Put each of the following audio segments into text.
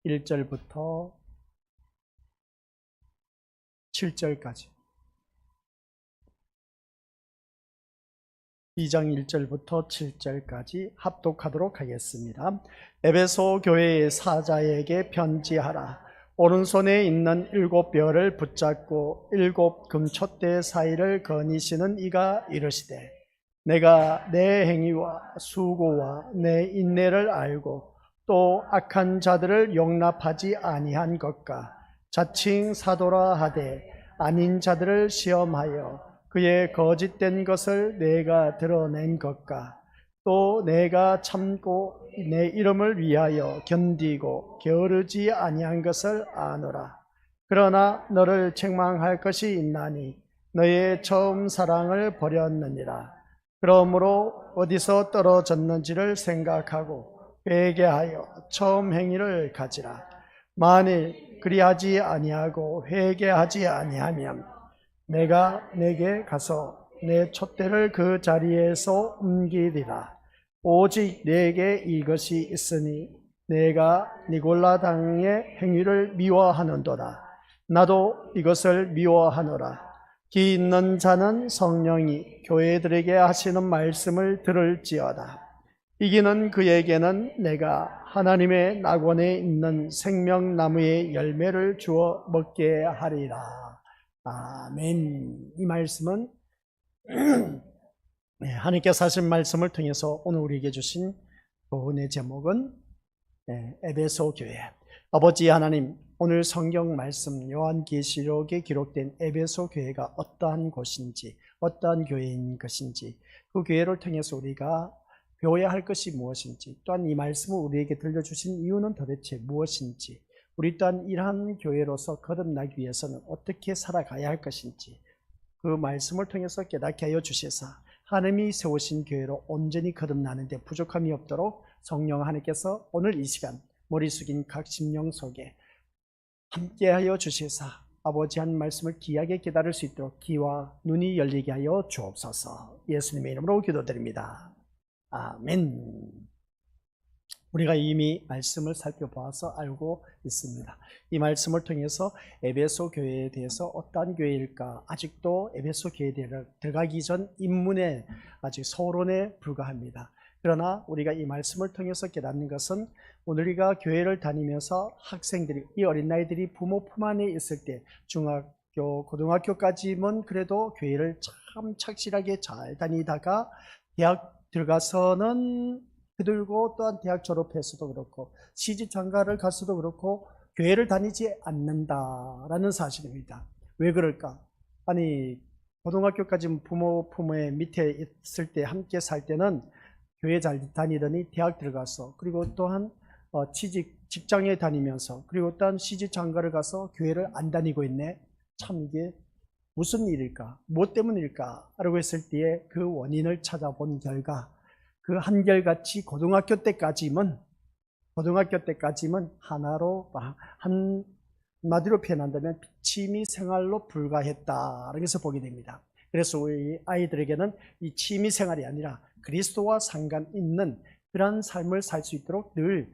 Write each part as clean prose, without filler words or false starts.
1절부터 7절까지 2장 1절부터 7절까지 합독하도록 하겠습니다. 에베소 교회의 사자에게 편지하라. 오른손에 있는 7뼈를 붙잡고 7 금촛대 사이를 거니시는 이가 이르시되, 내가 내 행위와 수고와 내 인내를 알고 또 악한 자들을 용납하지 아니한 것과 자칭 사도라 하되 아닌 자들을 시험하여 그의 거짓된 것을 내가 드러낸 것과 또 내가 참고 내 이름을 위하여 견디고 게으르지 아니한 것을 아노라. 그러나 너를 책망할 것이 있나니 너의 처음 사랑을 버렸느니라. 그러므로 어디서 떨어졌는지를 생각하고 회개하여 처음 행위를 가지라. 만일 그리하지 아니하고 회개하지 아니하면 내가 내게 가서 내 촛대를 그 자리에서 옮기리라. 오직 내게 이것이 있으니 내가 니골라 당의 행위를 미워하는도다. 나도 이것을 미워하노라. 기 있는 자는 성령이 교회들에게 하시는 말씀을 들을지어다. 이기는 그에게는 내가 하나님의 낙원에 있는 생명나무의 열매를 주어 먹게 하리라. 아멘. 이 말씀은 하나님께서 하신 말씀을 통해서 오늘 우리에게 주신 교훈의 제목은 에베소 교회. 아버지 하나님, 오늘 성경 말씀 요한계시록에 기록된 에베소 교회가 어떠한 곳인지, 어떠한 교회인 것인지, 그 교회를 통해서 우리가 배워야 할 것이 무엇인지, 또한 이 말씀을 우리에게 들려주신 이유는 도대체 무엇인지, 우리 또한 이러한 교회로서 거듭나기 위해서는 어떻게 살아가야 할 것인지, 그 말씀을 통해서 깨닫게 하여 주시사 하나님이 세우신 교회로 온전히 거듭나는 데 부족함이 없도록 성령 하나님께서 오늘 이 시간 머리 숙인 각 심령 속에 함께하여 주시사 아버지 한 말씀을 귀하게 깨달을 수 있도록 귀와 눈이 열리게 하여 주옵소서. 예수님의 이름으로 기도드립니다. 아멘. 우리가 이미 말씀을 살펴보아서 알고 있습니다. 이 말씀을 통해서 에베소 교회에 대해서 어떠한 교회일까, 아직도 에베소 교회에 들어가기 전 입문에 아직 서론에 불과합니다. 그러나 우리가 이 말씀을 통해서 깨닫는 것은 오늘 우리가 교회를 다니면서 학생들이, 이 어린아이들이 부모 품 안에 있을 때 중학교, 고등학교까지는 그래도 교회를 참 착실하게 잘 다니다가 대학 들어가서는 그들고 또한 대학 졸업해서도 그렇고 시집 장가를 가서도 그렇고 교회를 다니지 않는다라는 사실입니다. 왜 그럴까? 아니, 고등학교까지 부모 품의 밑에 있을 때 함께 살 때는 교회 잘 다니더니 대학 들어가서, 그리고 또한 직장에 다니면서, 그리고 또한 시집 장가를 가서 교회를 안 다니고 있네. 참 이게 무슨 일일까? 무엇 때문일까? 라고 했을 때에 그 원인을 찾아본 결과 그 한결같이 고등학교 때까지만 하나로, 한마디로 표현한다면 취미 생활로 불과했다라고 해서 보게 됩니다. 그래서 우리 아이들에게는 이 취미 생활이 아니라 그리스도와 상관 있는 그런 삶을 살 수 있도록 늘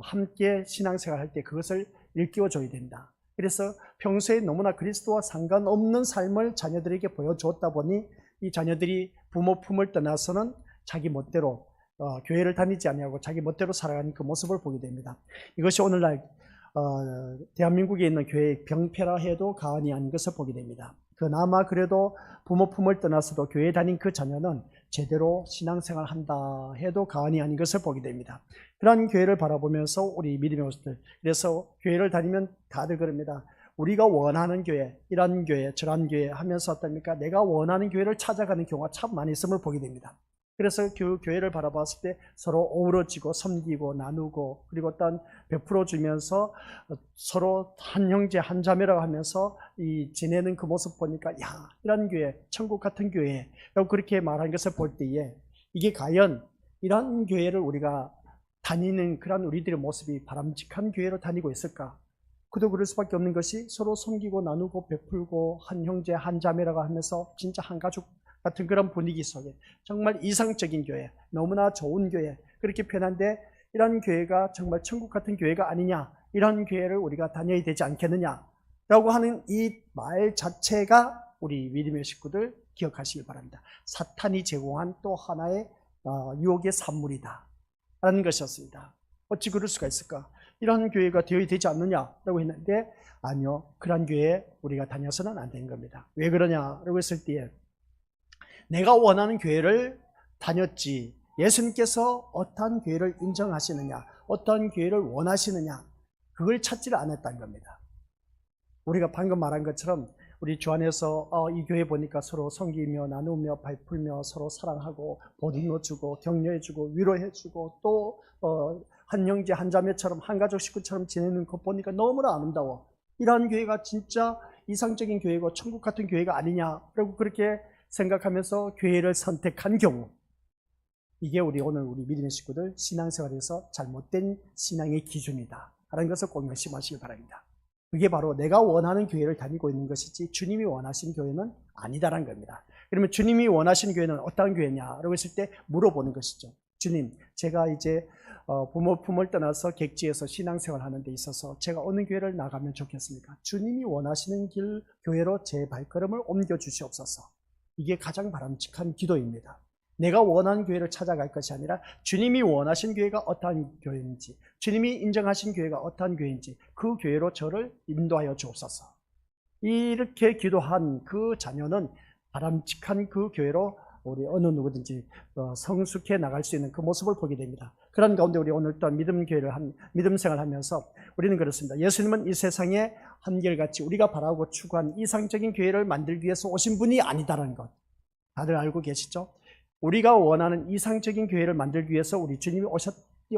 함께 신앙생활 할 때 그것을 일깨워줘야 된다. 그래서 평소에 너무나 그리스도와 상관없는 삶을 자녀들에게 보여주었다 보니 이 자녀들이 부모 품을 떠나서는 자기 멋대로 교회를 다니지 아니하고 자기 멋대로 살아가는 그 모습을 보게 됩니다. 이것이 오늘날 대한민국에 있는 교회의 병폐라 해도 과언이 아닌 것을 보게 됩니다. 그나마 그래도 부모 품을 떠나서도 교회에 다닌 그 자녀는 제대로 신앙생활 한다 해도 과언이 아닌 것을 보게 됩니다. 그런 교회를 바라보면서 우리 믿음의 모습들, 그래서 교회를 다니면 다들 그럽니다. 우리가 원하는 교회, 이런 교회, 저런 교회 하면서 어떻습니까? 내가 원하는 교회를 찾아가는 경우가 참 많이 있음을 보게 됩니다. 그래서 그 교회를 바라봤을 때 서로 어우러지고 섬기고 나누고, 그리고 또한 베풀어 주면서 서로 한 형제 한 자매라고 하면서 지내는 그 모습 보니까, 야, 이런 교회, 천국 같은 교회라고 그렇게 말하는 것을 볼 때에 이게 과연 이런 교회를 우리가 다니는 그런 우리들의 모습이 바람직한 교회로 다니고 있을까? 그도 그럴 수밖에 없는 것이 서로 섬기고 나누고 베풀고 한 형제 한 자매라고 하면서 진짜 한 가족 같은 그런 분위기 속에 정말 이상적인 교회, 너무나 좋은 교회, 그렇게 표현한데 이런 교회가 정말 천국 같은 교회가 아니냐, 이런 교회를 우리가 다녀야 되지 않겠느냐라고 하는 이 말 자체가 우리 믿음의 식구들 기억하시길 바랍니다. 사탄이 제공한 또 하나의 유혹의 산물이다 라는 것이었습니다. 어찌 그럴 수가 있을까? 이런 교회가 되어야 되지 않느냐라고 했는데 아니요, 그런 교회에 우리가 다녀서는 안 되는 겁니다. 왜 그러냐라고 했을 때 내가 원하는 교회를 다녔지 예수님께서 어떠한 교회를 인정하시느냐, 어떠한 교회를 원하시느냐, 그걸 찾지를 않았다는 겁니다. 우리가 방금 말한 것처럼 우리 주 안에서 이 교회 보니까 서로 섬기며 나누며 베풀며 서로 사랑하고 보듬어 주고 격려해 주고 위로해 주고 또 한 형제 한 자매처럼 한 가족 식구처럼 지내는 것 보니까 너무나 아름다워. 이러한 교회가 진짜 이상적인 교회고 천국 같은 교회가 아니냐라고 그렇게 생각하면서 교회를 선택한 경우, 이게 오늘 우리 믿음의 식구들 신앙생활에서 잘못된 신앙의 기준이다 라는 것을 꼭 명심하시기 바랍니다. 그게 바로 내가 원하는 교회를 다니고 있는 것이지 주님이 원하신 교회는 아니다라는 겁니다. 그러면 주님이 원하시는 교회는 어떤 교회냐라고 했을 때 물어보는 것이죠. 주님, 제가 이제 부모 품을 떠나서 객지에서 신앙생활 하는 데 있어서 제가 어느 교회를 나가면 좋겠습니까? 주님이 원하시는 길 교회로 제 발걸음을 옮겨 주시옵소서. 이게 가장 바람직한 기도입니다. 내가 원하는 교회를 찾아갈 것이 아니라 주님이 원하신 교회가 어떠한 교회인지, 주님이 인정하신 교회가 어떠한 교회인지 그 교회로 저를 인도하여 주옵소서. 이렇게 기도한 그 자녀는 바람직한 그 교회로 우리 어느 누구든지 성숙해 나갈 수 있는 그 모습을 보게 됩니다. 그런 가운데 우리 오늘 또 믿음 생활을 하면서 우리는 그렇습니다. 예수님은 이 세상에 한결같이 우리가 바라고 추구한 이상적인 교회를 만들기 위해서 오신 분이 아니다라는 것 다들 알고 계시죠? 우리가 원하는 이상적인 교회를 만들기 위해서 우리 주님이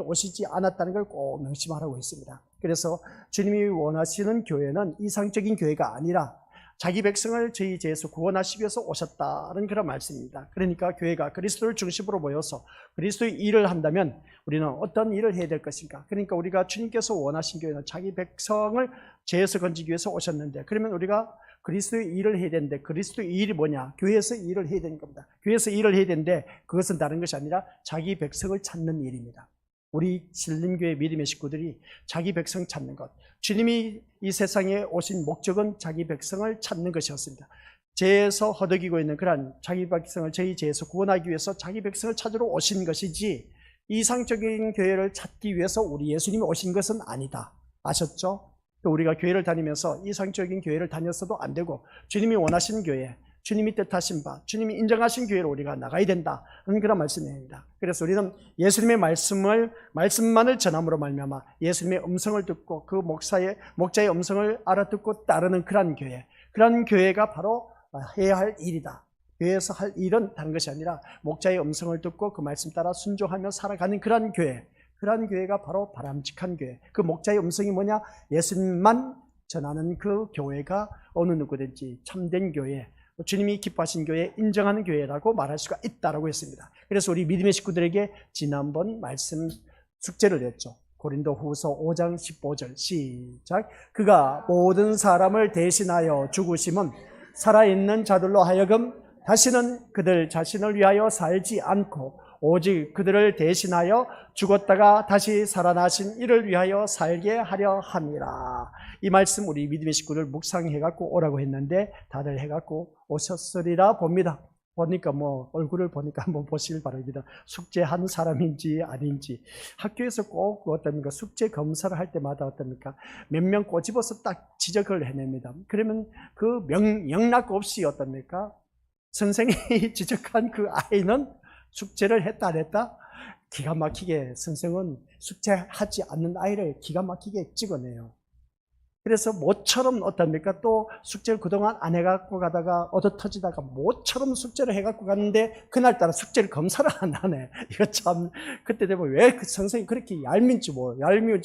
오시지 않았다는 걸 꼭 명심하라고 했습니다. 그래서 주님이 원하시는 교회는 이상적인 교회가 아니라 자기 백성을 저희 죄에서 구원하시기 위해서 오셨다는 그런 말씀입니다. 그러니까 교회가 그리스도를 중심으로 모여서 그리스도의 일을 한다면 우리는 어떤 일을 해야 될 것인가? 그러니까 우리가 주님께서 원하신 교회는 자기 백성을 죄에서 건지기 위해서 오셨는데, 그러면 우리가 그리스도의 일을 해야 되는데 그리스도의 일이 뭐냐? 교회에서 일을 해야 되는 겁니다. 교회에서 일을 해야 되는데 그것은 다른 것이 아니라 자기 백성을 찾는 일입니다. 우리 신림교회 믿음의 식구들이 자기 백성 찾는 것, 주님이 이 세상에 오신 목적은 자기 백성을 찾는 것이었습니다. 죄에서 허덕이고 있는 그러한 자기 백성을 저희 죄에서 구원하기 위해서 자기 백성을 찾으러 오신 것이지 이상적인 교회를 찾기 위해서 우리 예수님이 오신 것은 아니다. 아셨죠? 또 우리가 교회를 다니면서 이상적인 교회를 다녔어도 안 되고 주님이 원하시는 교회, 주님이 뜻하신 바, 주님이 인정하신 교회로 우리가 나가야 된다 하는 그런 말씀입니다. 그래서 우리는 예수님의 말씀만을 전함으로 말미암아 예수님의 음성을 듣고 그 목자의 음성을 알아듣고 따르는 그런 교회가 바로 해야 할 일이다. 교회에서 할 일은 다른 것이 아니라 목자의 음성을 듣고 그 말씀 따라 순종하며 살아가는 그런 교회가 바로 바람직한 교회. 그 목자의 음성이 뭐냐? 예수님만 전하는 그 교회가 어느 누구든지 참된 교회, 주님이 기뻐하신 교회, 인정하는 교회라고 말할 수가 있다라고 했습니다. 그래서 우리 믿음의 식구들에게 지난번 말씀 숙제를 냈죠. 고린도후서 5장 15절 시작. 그가 모든 사람을 대신하여 죽으심은 살아있는 자들로 하여금 다시는 그들 자신을 위하여 살지 않고 오직 그들을 대신하여 죽었다가 다시 살아나신 이를 위하여 살게 하려 함이라. 이 말씀 우리 믿음의 식구들 묵상해갖고 오라고 했는데 다들 해갖고 오셨으리라 봅니다. 보니까 얼굴을 보니까 한번 보시길 바랍니다. 숙제한 사람인지 아닌지. 학교에서 꼭 어떻습니까? 숙제 검사를 할 때마다 어떻습니까? 몇 명 꼬집어서 딱 지적을 해냅니다. 그러면 그 영락 없이 어떻습니까? 선생이 지적한 그 아이는 숙제를 했다 안 했다? 기가 막히게 선생은 숙제하지 않는 아이를 기가 막히게 찍어내요. 그래서 모처럼 어떻습니까? 또 숙제를 그동안 안 해갖고 가다가 얻어터지다가 모처럼 숙제를 해갖고 갔는데 그날따라 숙제를 검사를 안 하네. 이거 참 그때 되면 왜 그 선생님이 그렇게 얄미운지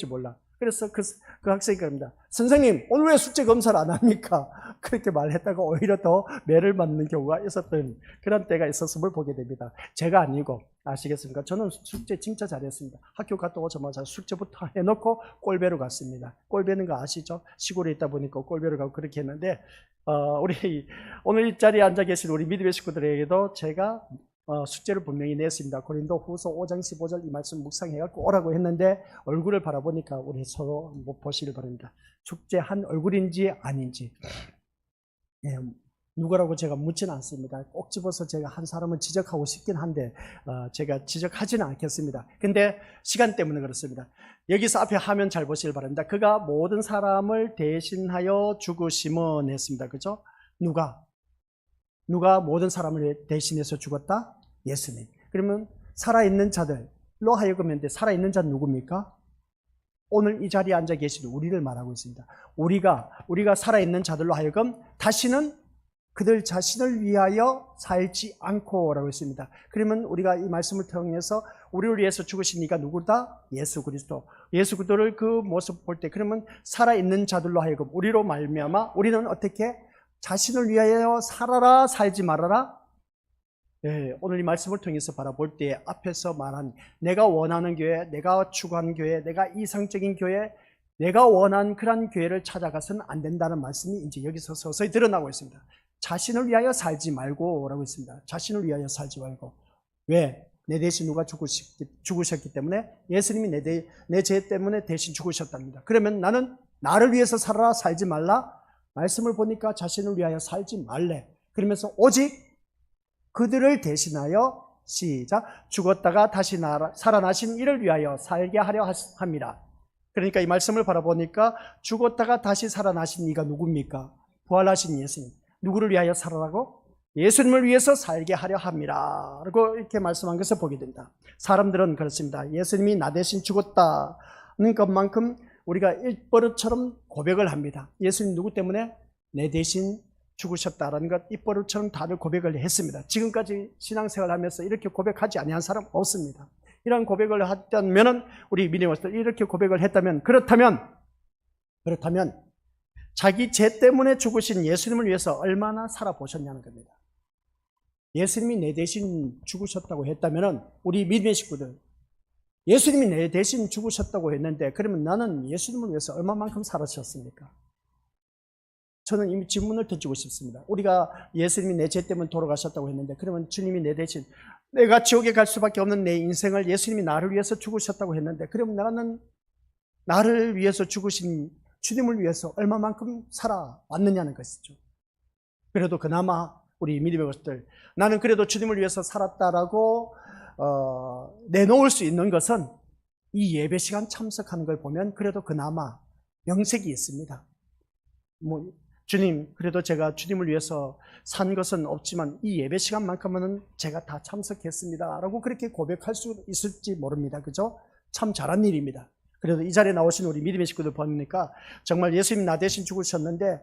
몰라. 그래서 그 학생이 그럽니다. 선생님, 오늘 왜 숙제 검사를 안 합니까? 그렇게 말했다가 오히려 더 매를 맞는 경우가 있었던 그런 때가 있었음을 보게 됩니다. 제가 아니고, 아시겠습니까? 저는 숙제 진짜 잘했습니다. 학교 갔다 오자마자 숙제부터 해놓고 꼴배로 갔습니다. 꼴배는 거 아시죠? 시골에 있다 보니까 꼴배로 가고 그렇게 했는데, 우리 오늘 이 자리에 앉아 계신 우리 믿음의 식구들에게도 제가 숙제를 분명히 냈습니다. 고린도 후서 5장 15절 이 말씀 묵상해갖고 오라고 했는데 얼굴을 바라보니까 우리 서로 못 보시길 바랍니다. 축제한 얼굴인지 아닌지. 예, 누구라고 제가 묻지는 않습니다. 꼭 집어서 제가 한 사람은 지적하고 싶긴 한데 제가 지적하지는 않겠습니다. 근데 시간 때문에 그렇습니다. 여기서 앞에 화면 잘 보시길 바랍니다. 그가 모든 사람을 대신하여 죽으심은 했습니다. 그죠? 누가 모든 사람을 대신해서 죽었다? 예수님. 그러면 살아있는 자들로 하여금 했는데 살아있는 자는 누굽니까? 오늘 이 자리에 앉아 계신 우리를 말하고 있습니다. 우리가 살아있는 자들로 하여금 다시는 그들 자신을 위하여 살지 않고라고 했습니다. 그러면 우리가 이 말씀을 통해서 우리를 위해서 죽으신 이가 누구다? 예수 그리스도. 예수 그리스도를 그 모습 볼 때 그러면 살아있는 자들로 하여금 우리로 말미암아 우리는 어떻게 자신을 위하여 살아라 살지 말아라. 네, 오늘 이 말씀을 통해서 바라볼 때 앞에서 말한 내가 원하는 교회, 내가 추구하는 교회, 내가 이상적인 교회, 내가 원하는 그런 교회를 찾아가서는 안 된다는 말씀이 이제 여기서 서서히 드러나고 있습니다. 자신을 위하여 살지 말고 라고 했습니다. 자신을 위하여 살지 말고. 왜? 내 대신 누가 죽으셨기 때문에 예수님이 내 죄 때문에 대신 죽으셨답니다. 그러면 나는 나를 위해서 살아라 살지 말라? 말씀을 보니까 자신을 위하여 살지 말래. 그러면서 오직 그들을 대신하여 시작 죽었다가 다시 살아나신 이를 위하여 살게 하려 합니다. 그러니까 이 말씀을 바라보니까 죽었다가 다시 살아나신 이가 누굽니까? 부활하신 예수님. 누구를 위하여 살아라고? 예수님을 위해서 살게 하려 합니다. 라고 이렇게 말씀한 것을 보게 된다. 사람들은 그렇습니다. 예수님이 나 대신 죽었다는 것만큼 우리가 입버릇처럼 고백을 합니다. 예수님 누구 때문에? 내 대신 죽으셨다라는 것 입버릇처럼 다들 고백을 했습니다. 지금까지 신앙생활 하면서 이렇게 고백하지 아니한 사람 없습니다. 이런 고백을 했다면 우리 믿음으로서 이렇게 고백을 했다면 그렇다면 자기 죄 때문에 죽으신 예수님을 위해서 얼마나 살아보셨냐는 겁니다. 예수님이 내 대신 죽으셨다고 했다면 우리 믿음의 식구들 예수님이 내 대신 죽으셨다고 했는데 그러면 나는 예수님을 위해서 얼마만큼 살았었습니까? 저는 이미 질문을 던지고 싶습니다. 우리가 예수님이 내 죄 때문에 돌아가셨다고 했는데 그러면 주님이 내 대신 내가 지옥에 갈 수밖에 없는 내 인생을 예수님이 나를 위해서 죽으셨다고 했는데 그러면 나는 나를 위해서 죽으신 주님을 위해서 얼마만큼 살아왔느냐는 것이죠. 그래도 그나마 우리 믿음의 것들 나는 그래도 주님을 위해서 살았다라고 내놓을 수 있는 것은 이 예배 시간 참석하는 걸 보면 그래도 그나마 명색이 있습니다. 주님, 그래도 제가 주님을 위해서 산 것은 없지만 이 예배 시간만큼은 제가 다 참석했습니다 라고 그렇게 고백할 수 있을지 모릅니다. 그죠? 참 잘한 일입니다. 그래도 이 자리에 나오신 우리 믿음의 식구들 보니까 정말 예수님 나 대신 죽으셨는데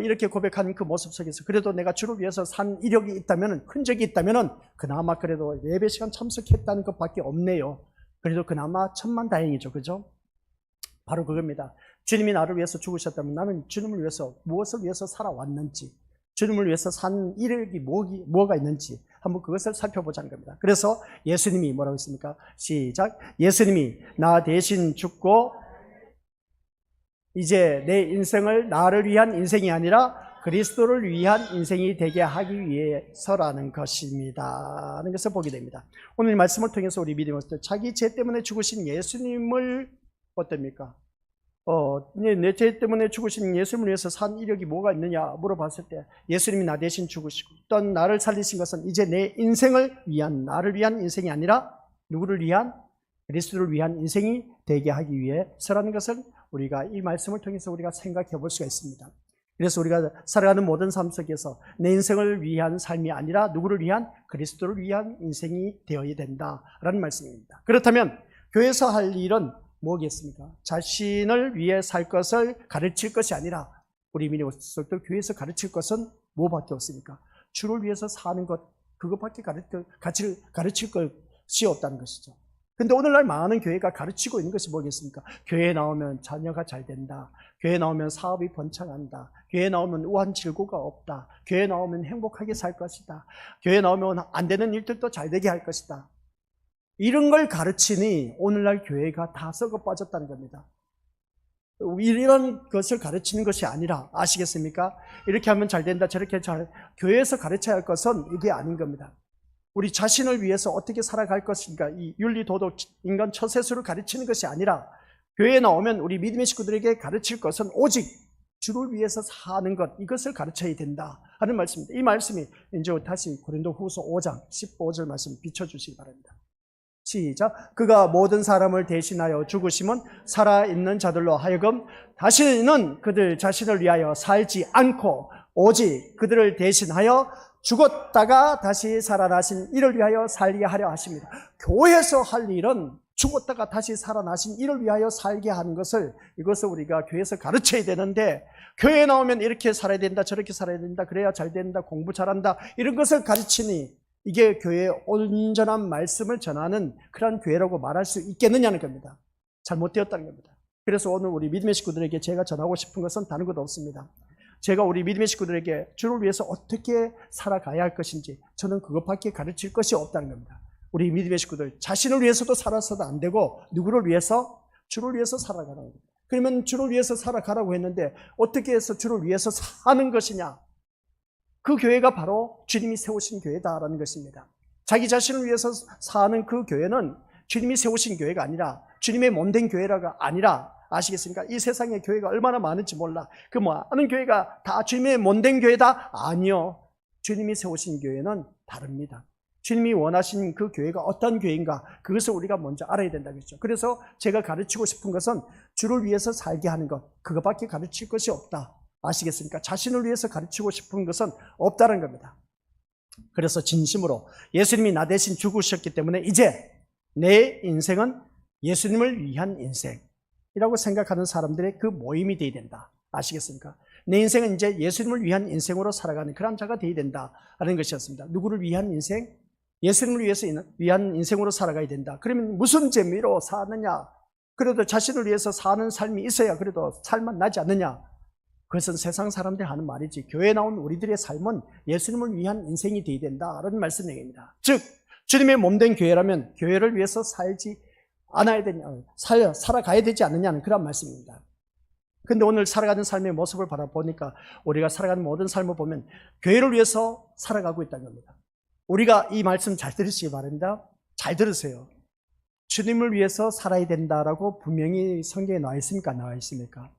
이렇게 고백하는 그 모습 속에서 그래도 내가 주를 위해서 산 이력이 있다면 흔적이 있다면 그나마 그래도 예배 시간 참석했다는 것밖에 없네요. 그래도 그나마 천만다행이죠. 그죠? 바로 그겁니다. 주님이 나를 위해서 죽으셨다면 나는 주님을 위해서 무엇을 위해서 살아왔는지 주님을 위해서 산 이력이 뭐가 있는지 한번 그것을 살펴보자는 겁니다. 그래서 예수님이 뭐라고 했습니까? 시작. 예수님이 나 대신 죽고 이제 내 인생을 나를 위한 인생이 아니라 그리스도를 위한 인생이 되게 하기 위해서라는 것입니다. 하는 것을 보게 됩니다. 오늘 이 말씀을 통해서 우리 믿음으로서 자기 죄 때문에 죽으신 예수님을 어떻습니까? 내 죄 때문에 죽으신 예수님을 위해서 산 이력이 뭐가 있느냐 물어봤을 때 예수님이 나 대신 죽으시고 또 나를 살리신 것은 이제 내 인생을 위한 나를 위한 인생이 아니라 누구를 위한? 그리스도를 위한 인생이 되게 하기 위해서라는 것을 우리가 이 말씀을 통해서 우리가 생각해 볼 수가 있습니다. 그래서 우리가 살아가는 모든 삶 속에서 내 인생을 위한 삶이 아니라 누구를 위한? 그리스도를 위한 인생이 되어야 된다라는 말씀입니다. 그렇다면 교회에서 할 일은 뭐겠습니까? 자신을 위해 살 것을 가르칠 것이 아니라 우리 믿음으로서 교회에서 가르칠 것은 뭐밖에 없습니까? 주를 위해서 사는 것 그것밖에 가르칠 것이 없다는 것이죠. 근데 오늘날 많은 교회가 가르치고 있는 것이 뭐겠습니까? 교회에 나오면 자녀가 잘 된다. 교회에 나오면 사업이 번창한다. 교회에 나오면 우한 질고가 없다. 교회에 나오면 행복하게 살 것이다. 교회에 나오면 안 되는 일들도 잘 되게 할 것이다. 이런 걸 가르치니 오늘날 교회가 다 썩어 빠졌다는 겁니다. 이런 것을 가르치는 것이 아니라 아시겠습니까? 이렇게 하면 잘 된다 저렇게 교회에서 가르쳐야 할 것은 이게 아닌 겁니다. 우리 자신을 위해서 어떻게 살아갈 것인가, 이 윤리, 도덕, 인간 처세술을 가르치는 것이 아니라 교회에 나오면 우리 믿음의 식구들에게 가르칠 것은 오직 주를 위해서 사는 것, 이것을 가르쳐야 된다 하는 말씀입니다. 이 말씀이 이제 다시 고린도후서 5장 15절 말씀 비춰주시기 바랍니다. 시작. 그가 모든 사람을 대신하여 죽으심은 살아있는 자들로 하여금 다시는 그들 자신을 위하여 살지 않고 오직 그들을 대신하여 죽었다가 다시 살아나신 이를 위하여 살게 하려 하십니다. 교회에서 할 일은 죽었다가 다시 살아나신 이를 위하여 살게 하는 것을, 이것을 우리가 교회에서 가르쳐야 되는데, 교회에 나오면 이렇게 살아야 된다, 저렇게 살아야 된다, 그래야 잘 된다, 공부 잘한다, 이런 것을 가르치니 이게 교회의 온전한 말씀을 전하는 그런 교회라고 말할 수 있겠느냐는 겁니다. 잘못되었다는 겁니다. 그래서 오늘 우리 믿음의 식구들에게 제가 전하고 싶은 것은 다른 것도 없습니다. 제가 우리 믿음의 식구들에게 주를 위해서 어떻게 살아가야 할 것인지 저는 그것밖에 가르칠 것이 없다는 겁니다. 우리 믿음의 식구들 자신을 위해서도 살아서도 안 되고 누구를 위해서? 주를 위해서 살아가라는 겁니다. 그러면 주를 위해서 살아가라고 했는데 어떻게 해서 주를 위해서 사는 것이냐? 그 교회가 바로 주님이 세우신 교회다라는 것입니다. 자기 자신을 위해서 사는 그 교회는 주님이 세우신 교회가 아니라 주님의 몸된 교회라가 아니라, 아시겠습니까? 이 세상에 교회가 얼마나 많은지 몰라. 그 많은 교회가 다 주님의 몸된 교회다? 아니요. 주님이 세우신 교회는 다릅니다. 주님이 원하신 그 교회가 어떤 교회인가, 그것을 우리가 먼저 알아야 된다겠죠. 그래서 제가 가르치고 싶은 것은 주를 위해서 살게 하는 것, 그것밖에 가르칠 것이 없다. 아시겠습니까? 자신을 위해서 가르치고 싶은 것은 없다는 겁니다. 그래서 진심으로 예수님이 나 대신 죽으셨기 때문에 이제 내 인생은 예수님을 위한 인생이라고 생각하는 사람들의 그 모임이 되어야 된다. 아시겠습니까? 내 인생은 이제 예수님을 위한 인생으로 살아가는 그런 자가 되어야 된다는 것이었습니다. 누구를 위한 인생? 예수님을 위해서 위한 인생으로 살아가야 된다. 그러면 무슨 재미로 사느냐? 그래도 자신을 위해서 사는 삶이 있어야 그래도 살만 나지 않느냐? 그것은 세상 사람들이 하는 말이지, 교회에 나온 우리들의 삶은 예수님을 위한 인생이 되어야 된다라는 말씀입니다. 즉 주님의 몸된 교회라면 교회를 위해서 살지 않아야 되냐, 살아가야 되지 않느냐는 그런 말씀입니다. 근데 오늘 살아가는 삶의 모습을 바라보니까 우리가 살아가는 모든 삶을 보면 교회를 위해서 살아가고 있다는 겁니다. 우리가 이 말씀 잘 들으시기 바랍니다. 잘 들으세요. 주님을 위해서 살아야 된다라고 분명히 성경에 나와 있습니까? 나와 있습니까?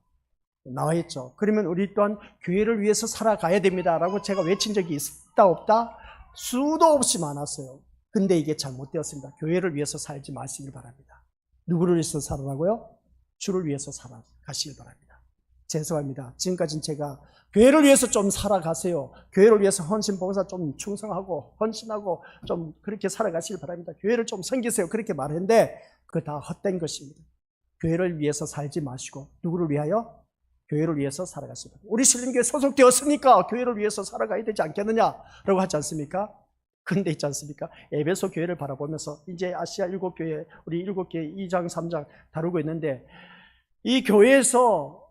나와 있죠. 그러면 우리 또한 교회를 위해서 살아가야 됩니다라고 제가 외친 적이 있다 없다? 수도 없이 많았어요. 근데 이게 잘못되었습니다. 교회를 위해서 살지 마시길 바랍니다. 누구를 위해서 살아라고요? 주를 위해서 살아가시길 바랍니다. 죄송합니다. 지금까지는 제가 교회를 위해서 좀 살아가세요, 교회를 위해서 헌신 봉사 좀 충성하고 헌신하고 좀 그렇게 살아가시길 바랍니다, 교회를 좀 섬기세요, 그렇게 말했는데 그거 다 헛된 것입니다. 교회를 위해서 살지 마시고 누구를 위하여? 교회를 위해서 살아가십니다. 우리 신림교회 소속되었으니까 교회를 위해서 살아가야 되지 않겠느냐라고 하지 않습니까? 그런데 있지 않습니까? 에베소 교회를 바라보면서 이제 아시아 7교회, 우리 7교회 2장 3장 다루고 있는데, 이 교회에서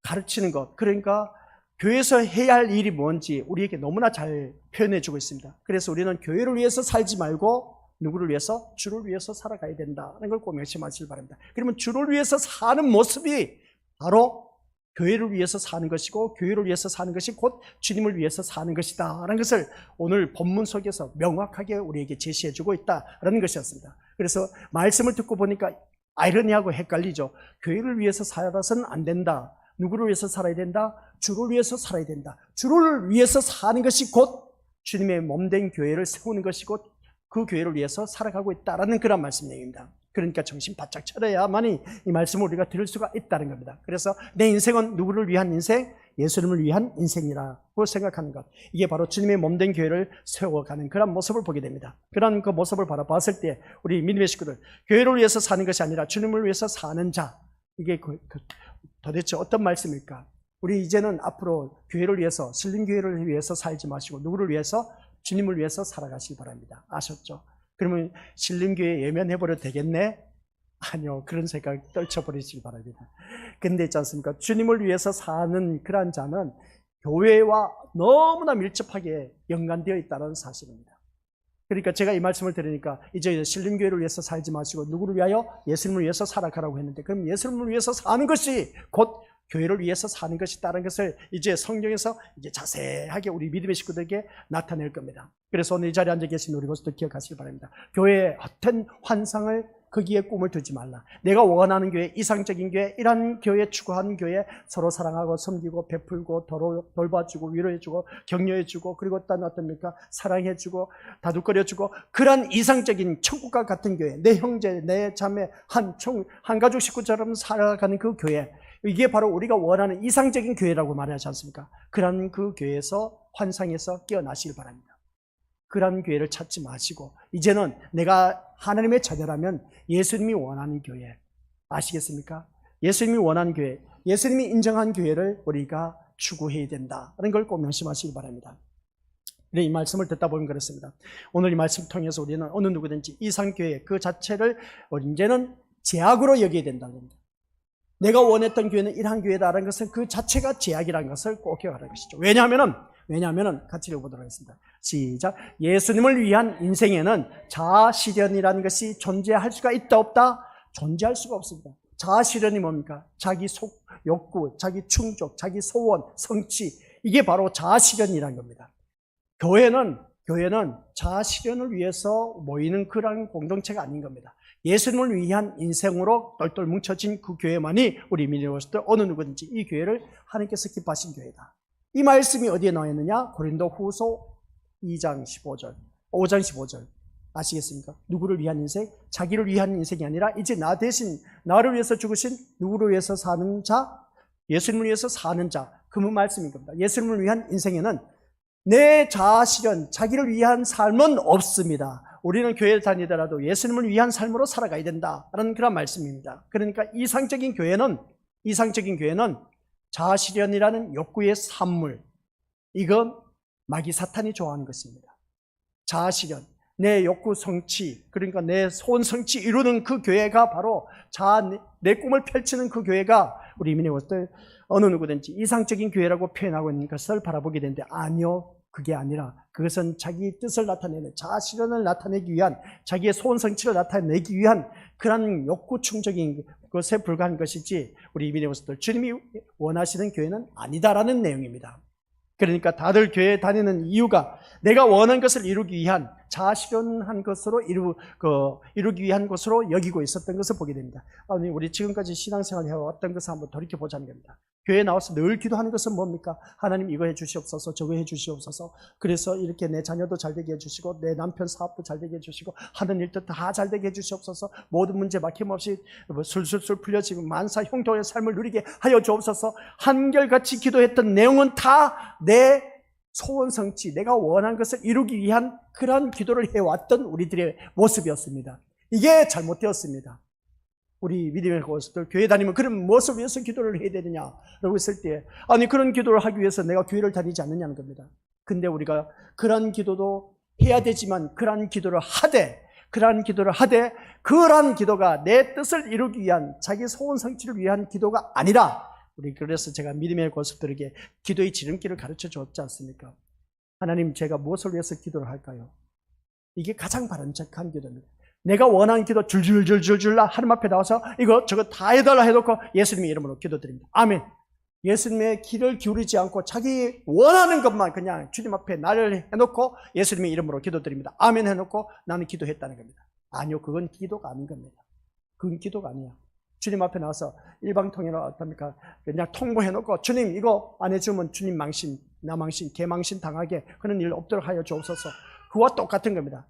가르치는 것, 그러니까 교회에서 해야 할 일이 뭔지 우리에게 너무나 잘 표현해 주고 있습니다. 그래서 우리는 교회를 위해서 살지 말고 누구를 위해서? 주를 위해서 살아가야 된다는 걸 꼭 명심하시길 바랍니다. 그러면 주를 위해서 사는 모습이 바로 교회를 위해서 사는 것이고, 교회를 위해서 사는 것이 곧 주님을 위해서 사는 것이다 라는 것을 오늘 본문 속에서 명확하게 우리에게 제시해 주고 있다라는 것이었습니다. 그래서 말씀을 듣고 보니까 아이러니하고 헷갈리죠. 교회를 위해서 살아서는 안 된다. 누구를 위해서 살아야 된다? 주를 위해서 살아야 된다. 주를 위해서 사는 것이 곧 주님의 몸된 교회를 세우는 것이 곧 그 교회를 위해서 살아가고 있다라는 그런 말씀 내용입니다. 그러니까 정신 바짝 차려야만이 이 말씀을 우리가 들을 수가 있다는 겁니다. 그래서 내 인생은 누구를 위한 인생? 예수님을 위한 인생이라고 생각하는 것, 이게 바로 주님의 몸된 교회를 세워가는 그런 모습을 보게 됩니다. 그런 그 모습을 바라봤을 때 우리 믿음의 식구들, 교회를 위해서 사는 것이 아니라 주님을 위해서 사는 자, 이게 도대체 어떤 말씀일까? 우리 이제는 앞으로 교회를 위해서, 신림교회를 위해서 살지 마시고 누구를 위해서? 주님을 위해서 살아가시기 바랍니다. 아셨죠? 그러면 신림교회 예면해버려도 되겠네? 아니요, 그런 생각 떨쳐버리시기 바랍니다. 근데 있지 않습니까? 주님을 위해서 사는 그러한 자는 교회와 너무나 밀접하게 연관되어 있다는 사실입니다. 그러니까 제가 이 말씀을 들으니까 이제 신림교회를 위해서 살지 마시고 누구를 위하여? 예수님을 위해서 살아가라고 했는데, 그럼 예수님을 위해서 사는 것이 곧 교회를 위해서 사는 것이다라는 것을 이제 성경에서 이제 자세하게 우리 믿음의 식구들에게 나타낼 겁니다. 그래서 오늘 이 자리에 앉아 계신 우리 모습들 기억하시기 바랍니다. 교회에 어떤 환상을 거기에 꿈을 두지 말라. 내가 원하는 교회, 이상적인 교회, 이런 교회, 추구하는 교회, 서로 사랑하고 섬기고 베풀고 돌봐주고 위로해주고 격려해주고 그리고 또 어떻습니까? 사랑해주고 다독거려주고 그런 이상적인 천국과 같은 교회, 내 형제, 내 자매, 한 가족 식구처럼 살아가는 그 교회, 이게 바로 우리가 원하는 이상적인 교회라고 말하지 않습니까? 그런 그 교회에서 환상에서 깨어나시길 바랍니다. 그런 교회를 찾지 마시고 이제는 내가 하나님의 자녀라면 예수님이 원하는 교회, 아시겠습니까? 예수님이 원하는 교회, 예수님이 인정한 교회를 우리가 추구해야 된다는 걸 꼭 명심하시기 바랍니다. 이 말씀을 듣다 보면 그렇습니다. 오늘 이 말씀을 통해서 우리는 어느 누구든지 이상교회 그 자체를 이제는 제약으로 여겨야 된다는 겁니다. 내가 원했던 교회는 이러한 교회다라는 것은 그 자체가 제약이라는 것을 꼭 기억하라는 것이죠. 왜냐하면 같이 읽어보도록 하겠습니다. 시작. 예수님을 위한 인생에는 자아실현이라는 것이 존재할 수가 있다 없다? 존재할 수가 없습니다. 자아실현이 뭡니까? 자기 욕구, 자기 충족, 자기 소원, 성취, 이게 바로 자아실현이라는 겁니다. 교회는 자아실현을 위해서 모이는 그런 공동체가 아닌 겁니다. 예수님을 위한 인생으로 똘똘 뭉쳐진 그 교회만이 우리 믿음으로서 어느 누구든지 이 교회를 하나님께서 기뻐하신 교회다. 이 말씀이 어디에 나와 있느냐? 고린도후서 2장 15절, 5장 15절. 아시겠습니까? 누구를 위한 인생? 자기를 위한 인생이 아니라 이제 나 대신 나를 위해서 죽으신 누구를 위해서 사는 자? 예수님을 위해서 사는 자. 그 말씀인 겁니다. 예수님을 위한 인생에는 내 자아실현, 자기를 위한 삶은 없습니다. 우리는 교회를 다니더라도 예수님을 위한 삶으로 살아가야 된다라는 그런 말씀입니다. 그러니까 이상적인 교회는 자아실현이라는 욕구의 산물, 이건 마귀 사탄이 좋아하는 것입니다. 자아실현, 내 욕구 성취, 그러니까 내 소원 성취 이루는 그 교회가 바로 내 꿈을 펼치는 그 교회가 우리 이민의 것들 어느 누구든지 이상적인 교회라고 표현하고 있는 것을 바라보게 되는데 아니요, 그게 아니라 그것은 자기 뜻을 나타내는 자아실현을 나타내기 위한 자기의 소원 성취를 나타내기 위한 그런 욕구 충족인 것에 불과한 것이지 우리 이민의 것들 주님이 원하시는 교회는 아니다라는 내용입니다. 그러니까 다들 교회에 다니는 이유가 내가 원하는 것을 이루기 위한 자아실현한 것으로 이루기 위한 것으로 여기고 있었던 것을 보게 됩니다. 아니, 우리 지금까지 신앙생활을 해왔던 것을 한번 돌이켜보자는 겁니다. 교회에 나와서 늘 기도하는 것은 뭡니까? 하나님 이거 해주시옵소서, 저거 해주시옵소서. 그래서 이렇게 내 자녀도 잘되게 해주시고 내 남편 사업도 잘되게 해주시고 하는 일도 다 잘되게 해주시옵소서. 모든 문제 막힘없이 술술술 풀려지고 만사 형통의 삶을 누리게 하여 주옵소서. 한결같이 기도했던 내용은 다 내 소원 성취, 내가 원한 것을 이루기 위한 그런 기도를 해왔던 우리들의 모습이었습니다. 이게 잘못되었습니다. 우리 믿음의 고수들 교회 다니면 그런 무엇을 위해서 기도를 해야 되느냐라고 했을 때 아니 그런 기도를 하기 위해서 내가 교회를 다니지 않느냐는 겁니다. 근데 우리가 그런 기도도 해야 되지만 그런 기도를 하되 그런 기도가 내 뜻을 이루기 위한 자기 소원 성취를 위한 기도가 아니라 우리 그래서 제가 믿음의 고수들에게 기도의 지름길을 가르쳐 줬지 않습니까? 하나님 제가 무엇을 위해서 기도를 할까요? 이게 가장 바람직한 기도입니다. 내가 원하는 기도 줄줄줄줄줄 하나님 앞에 나와서 이거 저거 다 해달라 해놓고 예수님의 이름으로 기도드립니다. 아멘. 예수님의 귀를 기울이지 않고 자기 원하는 것만 그냥 주님 앞에 나를 해놓고 예수님의 이름으로 기도드립니다. 아멘 해놓고 나는 기도했다는 겁니다. 아니요, 그건 기도가 아닌 겁니다. 그건 기도가 아니야. 주님 앞에 나와서 일방통행으로 어떻습니까? 그냥 통보해놓고 주님 이거 안 해주면 주님 망신, 나 망신, 개망신 당하게 그런 일 없도록 하여 주옵소서. 그와 똑같은 겁니다.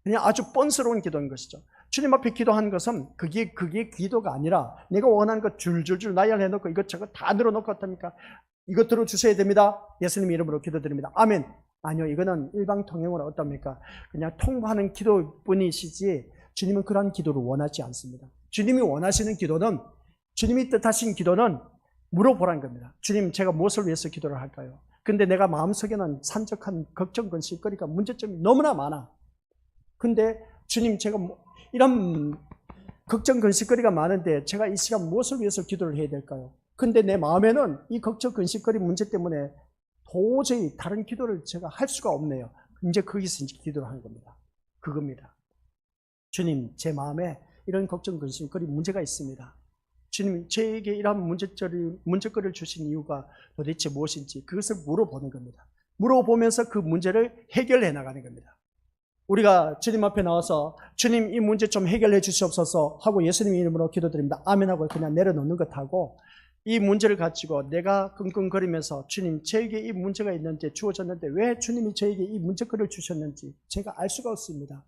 그냥 아주 뻔스러운 기도인 것이죠. 주님 앞에 기도한 것은 그게 기도가 아니라 내가 원하는 것 줄줄줄 나열해놓고 이것저것 다 늘어놓고 어떻습니까? 이것 들어주셔야 됩니다. 예수님 이름으로 기도드립니다. 아멘. 아니요, 이거는 일방통행으로 어떻습니까? 그냥 통보하는 기도뿐이시지 주님은 그런 기도를 원하지 않습니다. 주님이 원하시는 기도는, 주님이 뜻하신 기도는 물어보라는 겁니다. 주님, 제가 무엇을 위해서 기도를 할까요? 근데 내가 마음속에는 산적한 걱정, 근심거리가 문제점이 너무나 많아. 근데 주님, 제가 이런 걱정, 근심거리가 많은데 제가 이 시간 무엇을 위해서 기도를 해야 될까요? 근데 내 마음에는 이 걱정, 근심거리 문제 때문에 도저히 다른 기도를 제가 할 수가 없네요. 이제 거기서 이제 기도를 하는 겁니다. 그겁니다. 주님, 제 마음에 이런 걱정, 근심거리 문제가 있습니다. 주님 저에게 이러한 문제거리를 주신 이유가 도대체 무엇인지 그것을 물어보는 겁니다. 물어보면서 그 문제를 해결해 나가는 겁니다. 우리가 주님 앞에 나와서 주님 이 문제 좀 해결해 주시옵소서 하고 예수님 이름으로 기도드립니다. 아멘 하고 그냥 내려놓는 것하고 이 문제를 가지고 내가 끙끙거리면서 주님 저에게 이 문제가 있는데 주어졌는데 왜 주님이 저에게 이 문제거리를 주셨는지 제가 알 수가 없습니다.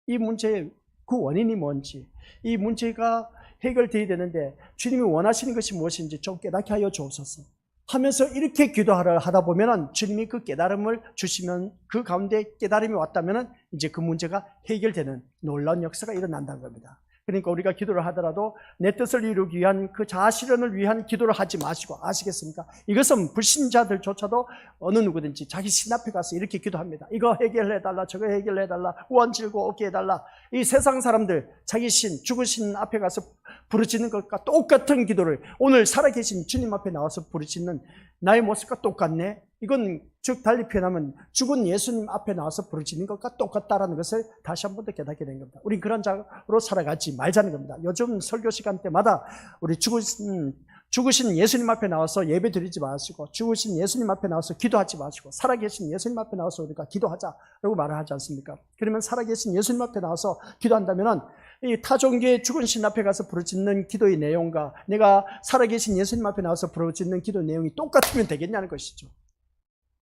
이 문제의 그 원인이 뭔지, 이 문제가 해결되어야 되는데 주님이 원하시는 것이 무엇인지 좀 깨닫게 하여 주옵소서 하면서 이렇게 기도하다 보면은 주님이 그 깨달음을 주시면 그 가운데 깨달음이 왔다면은 이제 그 문제가 해결되는 놀라운 역사가 일어난다는 겁니다. 그러니까 우리가 기도를 하더라도 내 뜻을 이루기 위한 그 자아실현을 위한 기도를 하지 마시고, 아시겠습니까? 이것은 불신자들조차도 어느 누구든지 자기 신 앞에 가서 이렇게 기도합니다. 이거 해결해달라, 저거 해결해달라, 원질고 어깨 해달라. 이 세상 사람들 자기 신, 죽으신 앞에 가서 부르짖는 것과 똑같은 기도를 오늘 살아계신 주님 앞에 나와서 부르짖는 나의 모습과 똑같네. 이건 즉 달리 표현하면 죽은 예수님 앞에 나와서 부르짖는 것과 똑같다라는 것을 다시 한 번 더 깨닫게 된 겁니다. 우린 그런 자로 살아가지 말자는 겁니다. 요즘 설교 시간 때마다 우리 죽으신 예수님 앞에 나와서 예배 드리지 마시고, 죽으신 예수님 앞에 나와서 기도하지 마시고, 살아계신 예수님 앞에 나와서 우리가 기도하자라고 말을 하지 않습니까? 그러면 살아계신 예수님 앞에 나와서 기도한다면은 이 타종교의 죽으신 앞에 가서 부르짖는 기도의 내용과 내가 살아계신 예수님 앞에 나와서 부르짖는 기도 내용이 똑같으면 되겠냐는 것이죠.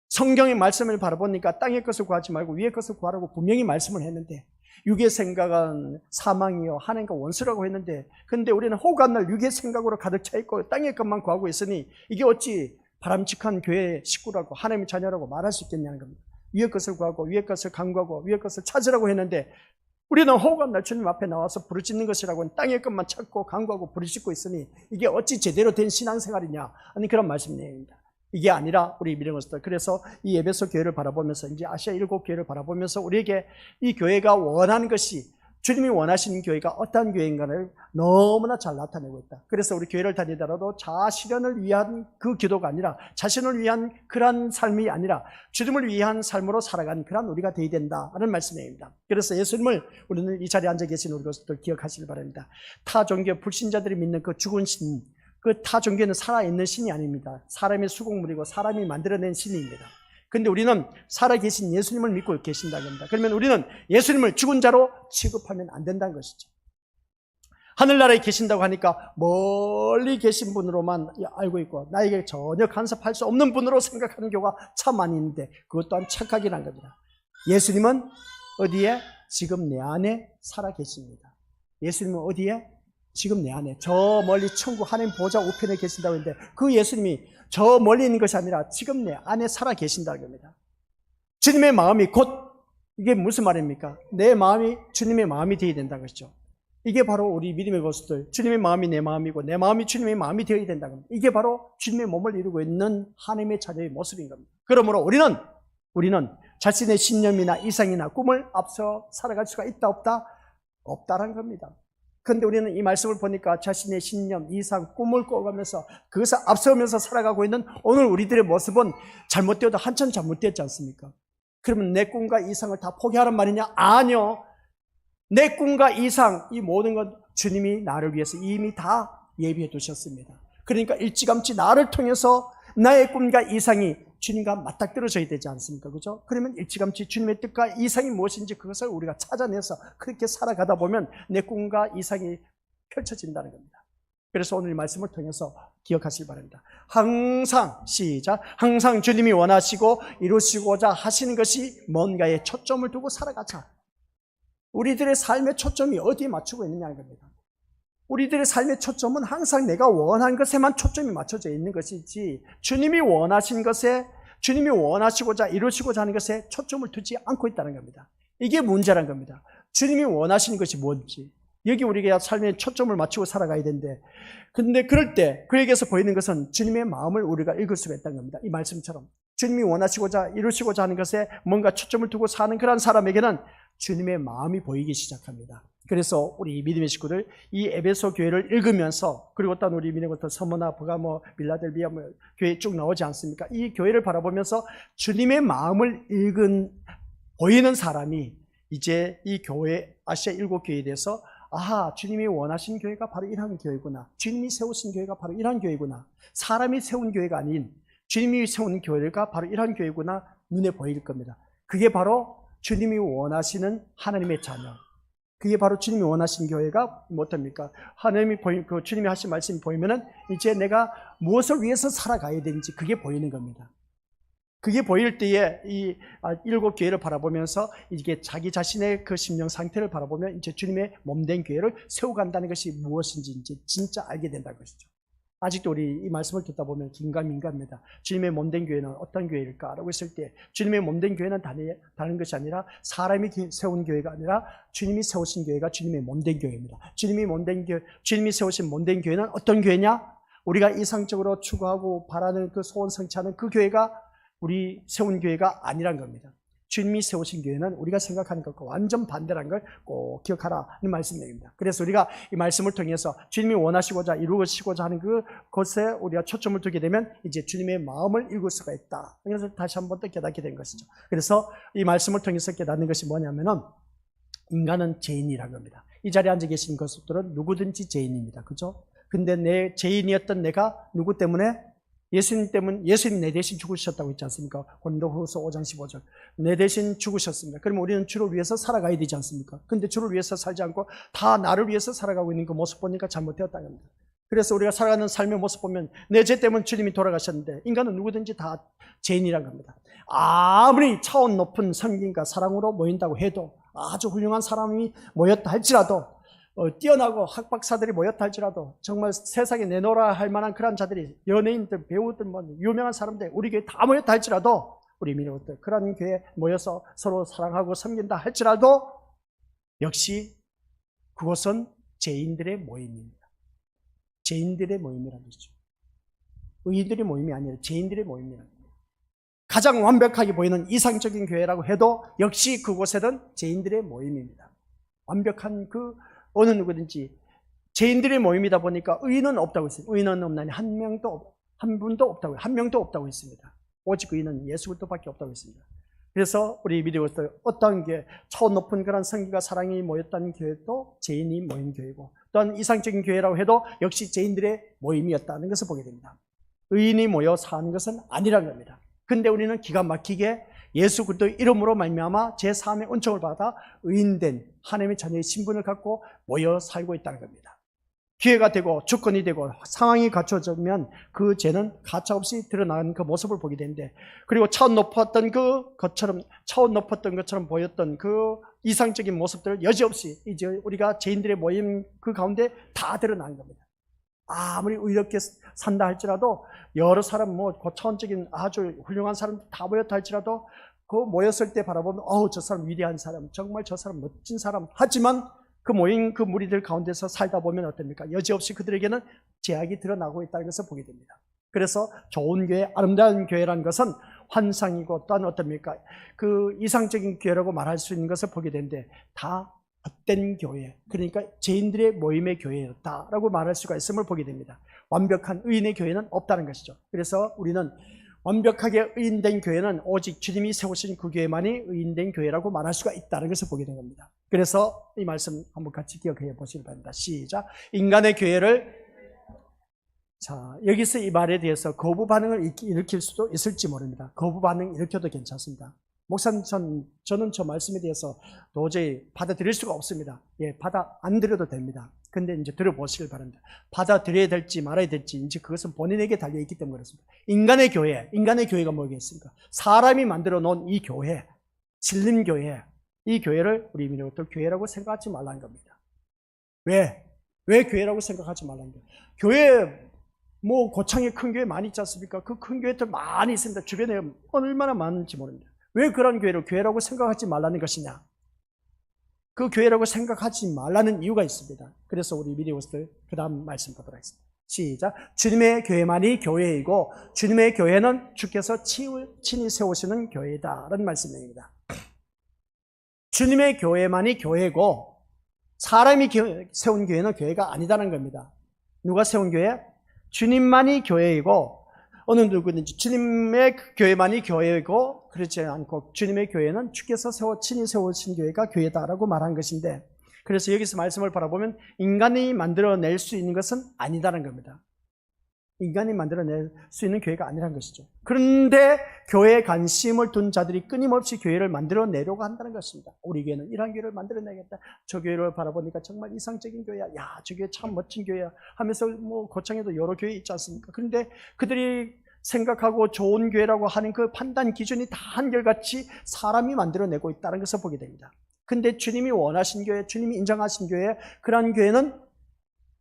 성경의 말씀을 바라보니까 땅의 것을 구하지 말고 위의 것을 구하라고 분명히 말씀을 했는데, 육의 생각은 사망이요 하나님과 원수라고 했는데, 근데 우리는 호감날 육의 생각으로 가득 차 있고 땅의 것만 구하고 있으니 이게 어찌 바람직한 교회의 식구라고 하나님의 자녀라고 말할 수 있겠냐는 겁니다. 위의 것을 구하고 위의 것을 간구하고 위의 것을 찾으라고 했는데, 우리는 호감날 주님 앞에 나와서 부르짖는 것이라고는 땅의 것만 찾고 간구하고 부르짖고 있으니 이게 어찌 제대로 된 신앙생활이냐 하는 그런 말씀입니다. 이게 아니라 우리 믿는 것들, 그래서 이 에베소 교회를 바라보면서 이제 아시아 7교회를 바라보면서 우리에게 이 교회가 원하는 것이, 주님이 원하시는 교회가 어떠한 교회인가를 너무나 잘 나타내고 있다. 그래서 우리 교회를 다니더라도 자아실현을 위한 그 기도가 아니라, 자신을 위한 그러한 삶이 아니라 주님을 위한 삶으로 살아가는 그러한 우리가 되어야 된다는 말씀입니다. 그래서 예수님을 우리는 이 자리에 앉아 계신 우리 것들 기억하시길 바랍니다. 타 종교 불신자들이 믿는 그 죽은 신, 그 타 종교는 살아있는 신이 아닙니다. 사람의 수공물이고 사람이 만들어낸 신입니다. 그런데 우리는 살아계신 예수님을 믿고 계신다는 겁니다. 그러면 우리는 예수님을 죽은 자로 취급하면 안 된다는 것이죠. 하늘나라에 계신다고 하니까 멀리 계신 분으로만 알고 있고 나에게 전혀 간섭할 수 없는 분으로 생각하는 경우가 참 많이 있는데, 그것 또한 착각이라는 겁니다. 예수님은 어디에? 지금 내 안에 살아계십니다. 예수님은 어디에? 지금 내 안에, 저 멀리 천국 하나님 보좌 우편에 계신다고 했는데 그 예수님이 저 멀리 있는 것이 아니라 지금 내 안에 살아 계신다는 겁니다. 주님의 마음이 곧, 이게 무슨 말입니까? 내 마음이 주님의 마음이 되어야 된다는 것이죠. 이게 바로 우리 믿음의 것들, 주님의 마음이 내 마음이고 내 마음이 주님의 마음이 되어야 된다는 겁니다. 이게 바로 주님의 몸을 이루고 있는 하나님의 자녀의 모습인 겁니다. 그러므로 우리는 자신의 신념이나 이상이나 꿈을 앞서 살아갈 수가 있다 없다? 없다라는 겁니다. 그런데 우리는 이 말씀을 보니까 자신의 신념, 이상, 꿈을 꿔가면서 그것을 앞서면서 살아가고 있는 오늘 우리들의 모습은 잘못되어도 한참 잘못되었지 않습니까? 그러면 내 꿈과 이상을 다 포기하란 말이냐? 아니요. 내 꿈과 이상, 이 모든 것 주님이 나를 위해서 이미 다 예비해 두셨습니다. 그러니까 일찌감치 나를 통해서 나의 꿈과 이상이 주님과 맞닥뜨려져야 되지 않습니까? 그죠? 그러면 일찌감치 주님의 뜻과 이상이 무엇인지 그것을 우리가 찾아내서 그렇게 살아가다 보면 내 꿈과 이상이 펼쳐진다는 겁니다. 그래서 오늘 이 말씀을 통해서 기억하시기 바랍니다. 항상, 시작, 항상 주님이 원하시고 이루시고자 하시는 것이 뭔가에 초점을 두고 살아가자. 우리들의 삶의 초점이 어디에 맞추고 있느냐는 겁니다. 우리들의 삶의 초점은 항상 내가 원하는 것에만 초점이 맞춰져 있는 것이지, 주님이 원하신 것에, 주님이 원하시고자 이루시고자 하는 것에 초점을 두지 않고 있다는 겁니다. 이게 문제란 겁니다. 주님이 원하시는 것이 뭔지, 여기 우리가 삶의 초점을 맞추고 살아가야 되는데, 근데 그럴 때 그에게서 보이는 것은 주님의 마음을 우리가 읽을 수가 있다는 겁니다. 이 말씀처럼 주님이 원하시고자 이루시고자 하는 것에 뭔가 초점을 두고 사는 그런 사람에게는 주님의 마음이 보이기 시작합니다. 그래서 우리 믿음의 식구들, 이 에베소 교회를 읽으면서, 그리고 또 우리 믿음의 것들 서머나 버가모 빌라델비아 교회 쭉 나오지 않습니까? 이 교회를 바라보면서 주님의 마음을 보이는 사람이 이제 이 교회, 아시아 7교회에 대해서 아하, 주님이 원하신 교회가 바로 이러한 교회구나. 주님이 세우신 교회가 바로 이러한 교회구나. 사람이 세운 교회가 아닌 주님이 세운 교회가 바로 이러한 교회구나 눈에 보일 겁니다. 그게 바로 주님이 원하시는 하나님의 자녀. 그게 바로 주님이 원하신 교회가 어떻습니까? 하나님이 그 주님이 하신 말씀이 보이면은 이제 내가 무엇을 위해서 살아가야 되는지 그게 보이는 겁니다. 그게 보일 때에 이 7교회를 바라보면서 이게 자기 자신의 그 심령 상태를 바라보면 이제 주님의 몸된 교회를 세워간다는 것이 무엇인지 이제 진짜 알게 된다는 것이죠. 아직도 우리 이 말씀을 듣다 보면 긴가민가합니다. 주님의 몸된 교회는 어떤 교회일까라고 했을 때 주님의 몸된 교회는 다른 것이 아니라 사람이 세운 교회가 아니라 주님이 세우신 교회가 주님의 몸된 교회입니다. 주님이 세우신 몸된 교회는 어떤 교회냐? 우리가 이상적으로 추구하고 바라는 그 소원 성취하는 그 교회가 우리 세운 교회가 아니란 겁니다. 주님이 세우신 교회는 우리가 생각하는 것과 완전 반대라는 걸 꼭 기억하라는 말씀입니다. 그래서 우리가 이 말씀을 통해서 주님이 원하시고자 이루시고자 하는 그것에 우리가 초점을 두게 되면 이제 주님의 마음을 읽을 수가 있다. 그래서 다시 한번 또 깨닫게 된 것이죠. 그래서 이 말씀을 통해서 깨닫는 것이 뭐냐면은 인간은 죄인이라는 겁니다. 이 자리에 앉아 계신 것들은 누구든지 죄인입니다. 그죠? 근데 내 죄인이었던 내가 누구 때문에? 예수님 내 대신 죽으셨다고 했지 않습니까? 고린도후서 5장 15절. 내 대신 죽으셨습니다. 그러면 우리는 주를 위해서 살아가야 되지 않습니까? 근데 주를 위해서 살지 않고 다 나를 위해서 살아가고 있는 그 모습 보니까 잘못되었다는 겁니다. 그래서 우리가 살아가는 삶의 모습 보면 내 죄 때문에 주님이 돌아가셨는데 인간은 누구든지 다 죄인이란 겁니다. 아무리 차원 높은 성김과 사랑으로 모인다고 해도 아주 훌륭한 사람이 모였다 할지라도 뛰어나고 학박사들이 모였다 할지라도 정말 세상에 내놓으라 할 만한 그런 자들이 연예인들, 배우들, 유명한 사람들 우리 교회 다 모였다 할지라도 우리 민족들 그런 교회에 모여서 서로 사랑하고 섬긴다 할지라도 역시 그것은 죄인들의 모임입니다. 죄인들의 모임이라는 것이죠. 의인들의 모임이 아니라 죄인들의 모임이라는 겁니다. 가장 완벽하게 보이는 이상적인 교회라고 해도 역시 그곳에는 죄인들의 모임입니다. 완벽한 어느 누구든지 죄인들의 모임이다 보니까 의인은 없다고 했어요. 의인은 없나니 한 분도 없다고 했습니다. 오직 의인은 예수 그리스도밖에 없다고 했습니다. 그래서 우리 믿음으로서 어떤 교회, 차원 높은 그런 성기가 사랑이 모였다는 교회도 죄인이 모인 교회고 또한 이상적인 교회라고 해도 역시 죄인들의 모임이었다는 것을 보게 됩니다. 의인이 모여 사는 것은 아니라는 겁니다. 근데 우리는 기가 막히게 예수 그리스도 이름으로 말미암아 제3의 은총을 받아 의인된 하나님의 자녀의 신분을 갖고 모여 살고 있다는 겁니다. 기회가 되고 주권이 되고 상황이 갖춰지면 그 죄는 가차없이 드러나는 그 모습을 보게 되는데 그리고 차원 높았던 것처럼 보였던 그 이상적인 모습들을 여지없이 이제 우리가 죄인들의 모임 그 가운데 다 드러나는 겁니다. 아무리 의롭게 산다 할지라도 여러 사람 고차원적인 아주 훌륭한 사람 다 모였다 할지라도 그 모였을 때 바라보면 저 사람 위대한 사람 정말 저 사람 멋진 사람 하지만 그 모인 그 무리들 가운데서 살다 보면 어떻습니까? 여지없이 그들에게는 죄악이 드러나고 있다는 것을 보게 됩니다. 그래서 좋은 교회, 아름다운 교회라는 것은 환상이고 또한 어떻습니까? 그 이상적인 교회라고 말할 수 있는 것을 보게 되는데 다 헛된 교회, 그러니까 죄인들의 모임의 교회였다라고 말할 수가 있음을 보게 됩니다. 완벽한 의인의 교회는 없다는 것이죠. 그래서 우리는 완벽하게 의인된 교회는 오직 주님이 세우신 그 교회만이 의인된 교회라고 말할 수가 있다는 것을 보게 된 겁니다. 그래서 이 말씀 한번 같이 기억해 보시기 바랍니다. 시작. 인간의 교회를 여기서 이 말에 대해서 거부 반응을 일으킬 수도 있을지 모릅니다. 거부 반응 일으켜도 괜찮습니다. 목사님, 저는 저 말씀에 대해서 도저히 받아들일 수가 없습니다. 받아 안 들여도 됩니다. 근데 이제 들어보시길 바랍니다. 받아들여야 될지 말아야 될지 이제 그것은 본인에게 달려있기 때문에 그렇습니다. 인간의 교회가 뭐겠습니까? 사람이 만들어 놓은 이 교회, 신림교회, 이 교회를 우리 민족들 교회라고 생각하지 말라는 겁니다. 왜 교회라고 생각하지 말라는 거예요? 교회, 고창에 큰 교회 많이 있지 않습니까? 그 큰 교회들 많이 있습니다. 주변에 얼마나 많은지 모릅니다. 왜 그런 교회를 교회라고 생각하지 말라는 것이냐? 그 교회라고 생각하지 말라는 이유가 있습니다. 그래서 우리 미디어스들 그 다음 말씀 보도록 하겠습니다. 시작. 주님의 교회만이 교회이고 주님의 교회는 주께서 친히 세우시는 교회다 라는 말씀입니다. 주님의 교회만이 교회고 사람이 세운 교회는 교회가 아니다는 겁니다. 누가 세운 교회? 주님만이 교회이고 어느 누구든지 주님의 교회만이 교회이고 그렇지 않고 주님의 교회는 주께서 친히 세우신 교회가 교회다라고 말한 것인데 그래서 여기서 말씀을 바라보면 인간이 만들어낼 수 있는 것은 아니다는 겁니다. 인간이 만들어낼 수 있는 교회가 아니라는 것이죠. 그런데 교회에 관심을 둔 자들이 끊임없이 교회를 만들어내려고 한다는 것입니다. 우리 교회는 이런 교회를 만들어내겠다. 저 교회를 바라보니까 정말 이상적인 교회야. 야, 저 교회 참 멋진 교회야. 하면서 뭐 고창에도 여러 교회 있지 않습니까? 그런데 그들이 생각하고 좋은 교회라고 하는 그 판단 기준이 다 한결같이 사람이 만들어내고 있다는 것을 보게 됩니다. 근데 주님이 원하신 교회, 주님이 인정하신 교회, 그런 교회는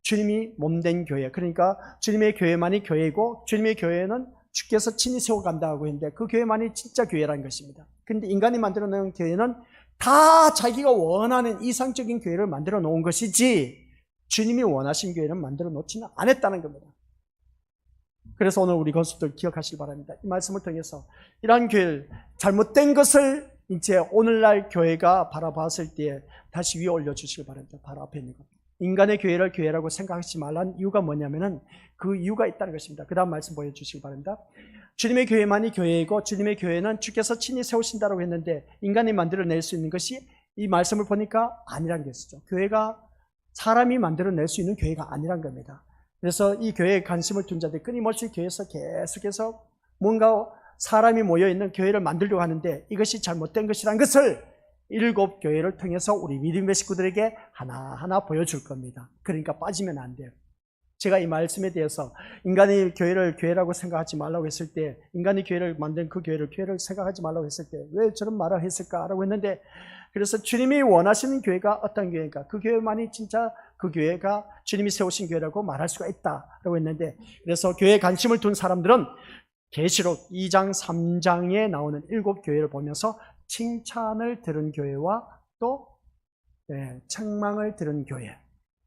주님이 몸된 교회, 그러니까 주님의 교회만이 교회이고 주님의 교회는 주께서 친히 세워간다고 했는데 그 교회만이 진짜 교회라는 것입니다. 그런데 인간이 만들어놓은 교회는 다 자기가 원하는 이상적인 교회를 만들어 놓은 것이지 주님이 원하신 교회는 만들어 놓지는 않았다는 겁니다. 그래서 오늘 우리 건수들 기억하시기 바랍니다. 이 말씀을 통해서 이러한 교회를 잘못된 것을 이제 오늘날 교회가 바라봤을 때 다시 위에 올려주시기 바랍니다. 바로 앞에 있는 겁니다. 인간의 교회를 교회라고 생각하지 말라는 이유가 뭐냐면은 그 이유가 있다는 것입니다. 그 다음 말씀 보여주시기 바랍니다. 주님의 교회만이 교회이고 주님의 교회는 주께서 친히 세우신다고 했는데 인간이 만들어낼 수 있는 것이 이 말씀을 보니까 아니란 것이죠. 교회가 사람이 만들어낼 수 있는 교회가 아니란 겁니다. 그래서 이 교회에 관심을 둔 자들이 끊임없이 교회에서 계속해서 뭔가 사람이 모여있는 교회를 만들려고 하는데 이것이 잘못된 것이라는 것을 7 교회를 통해서 우리 믿음의 식구들에게 하나하나 보여줄 겁니다. 그러니까 빠지면 안 돼요. 제가 이 말씀에 대해서 인간이 교회를 교회라고 생각하지 말라고 했을 때, 인간이 교회를 만든 그 교회를 생각하지 말라고 했을 때 왜 저런 말을 했을까라고 했는데, 그래서 주님이 원하시는 교회가 어떤 교회인가, 그 교회만이 진짜 그 교회가 주님이 세우신 교회라고 말할 수가 있다라고 했는데, 그래서 교회에 관심을 둔 사람들은 계시록 2장 3장에 나오는 7 교회를 보면서 칭찬을 들은 교회와 또 책망을 들은 교회,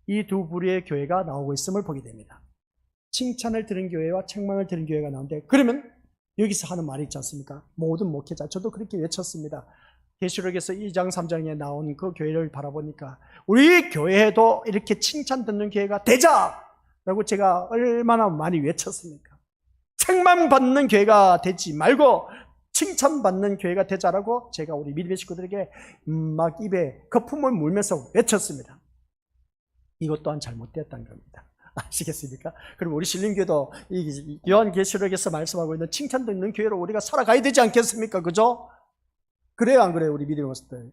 이 두 부류의 교회가 나오고 있음을 보게 됩니다. 칭찬을 들은 교회와 책망을 들은 교회가 나오는데, 그러면 여기서 하는 말이 있지 않습니까? 모든 목회자, 저도 그렇게 외쳤습니다. 계시록에서 2장 3장에 나온 그 교회를 바라보니까 우리 교회에도 이렇게 칭찬 듣는 교회가 되자라고 제가 얼마나 많이 외쳤습니까? 책망받는 교회가 되지 말고 칭찬받는 교회가 되자라고 제가 우리 믿음의 식구들에게 막 입에 거품을 물면서 외쳤습니다. 이것 또한 잘못되었다는 겁니다. 아시겠습니까? 그럼 우리 신림교도 이 요한계시록에서 말씀하고 있는 칭찬 듣는 교회로 우리가 살아가야 되지 않겠습니까? 그죠? 그래요, 안 그래요? 우리 믿음의 것들.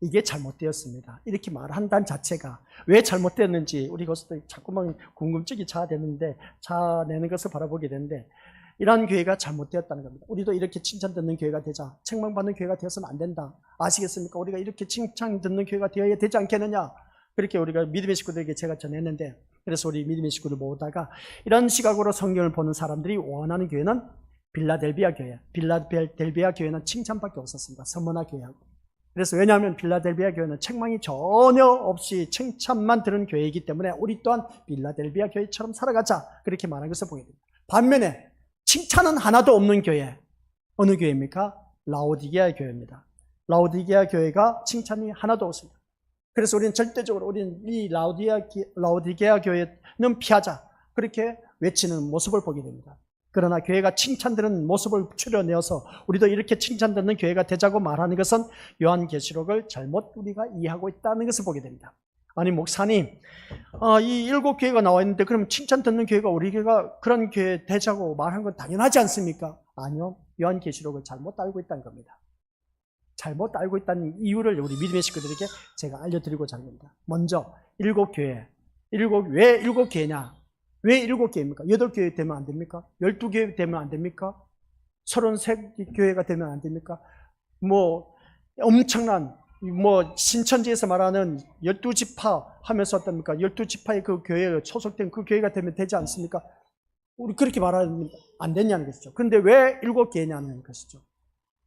이게 잘못되었습니다. 이렇게 말한다는 자체가 왜 잘못되었는지 우리 것들 자꾸만 궁금증이 자아내는 것을 바라보게 되는데, 이러한 교회가 잘못되었다는 겁니다. 우리도 이렇게 칭찬 듣는 교회가 되자, 책망받는 교회가 되어서는 안 된다. 아시겠습니까? 우리가 이렇게 칭찬 듣는 교회가 되어야 되지 않겠느냐? 그렇게 우리가 믿음의 식구들에게 제가 전했는데, 그래서 우리 믿음의 식구들 모으다가 이런 시각으로 성경을 보는 사람들이 원하는 교회는 빌라델비아 교회. 빌라델비아 교회는 칭찬밖에 없었습니다. 서머나 교회하고. 그래서 왜냐하면 빌라델비아 교회는 책망이 전혀 없이 칭찬만 들은 교회이기 때문에 우리 또한 빌라델비아 교회처럼 살아가자, 그렇게 말한 것을 보게 됩니다. 반면에 칭찬은 하나도 없는 교회, 어느 교회입니까? 라오디게아 교회입니다. 라오디게아 교회가 칭찬이 하나도 없습니다. 그래서 우리는 절대적으로 우리는 이 라오디게아 교회는 피하자, 그렇게 외치는 모습을 보게 됩니다. 그러나 교회가 칭찬 들은 모습을 추려내어서 우리도 이렇게 칭찬 듣는 교회가 되자고 말하는 것은 요한계시록을 잘못 우리가 이해하고 있다는 것을 보게 됩니다. 아니, 목사님, 이 7 교회가 나와 있는데 그럼 칭찬 듣는 교회가 우리 교회가 그런 교회 되자고 말한 건 당연하지 않습니까? 아니요, 요한계시록을 잘못 알고 있다는 겁니다. 잘못 알고 있다는 이유를 우리 믿음의 식구들에게 제가 알려드리고자 합니다. 먼저 7 교회, 왜 7 교회냐? 왜 7 교회입니까? 8 교회 되면 안 됩니까? 12 교회 되면 안 됩니까? 33 교회가 되면 안 됩니까? 뭐 엄청난 신천지에서 말하는 12지파 하면서 어떻습니까? 12지파의 그 교회에 소속된 그 교회가 되면 되지 않습니까? 우리 그렇게 말하면 안 되냐는 것이죠. 그런데 왜 7 교회냐는 것이죠.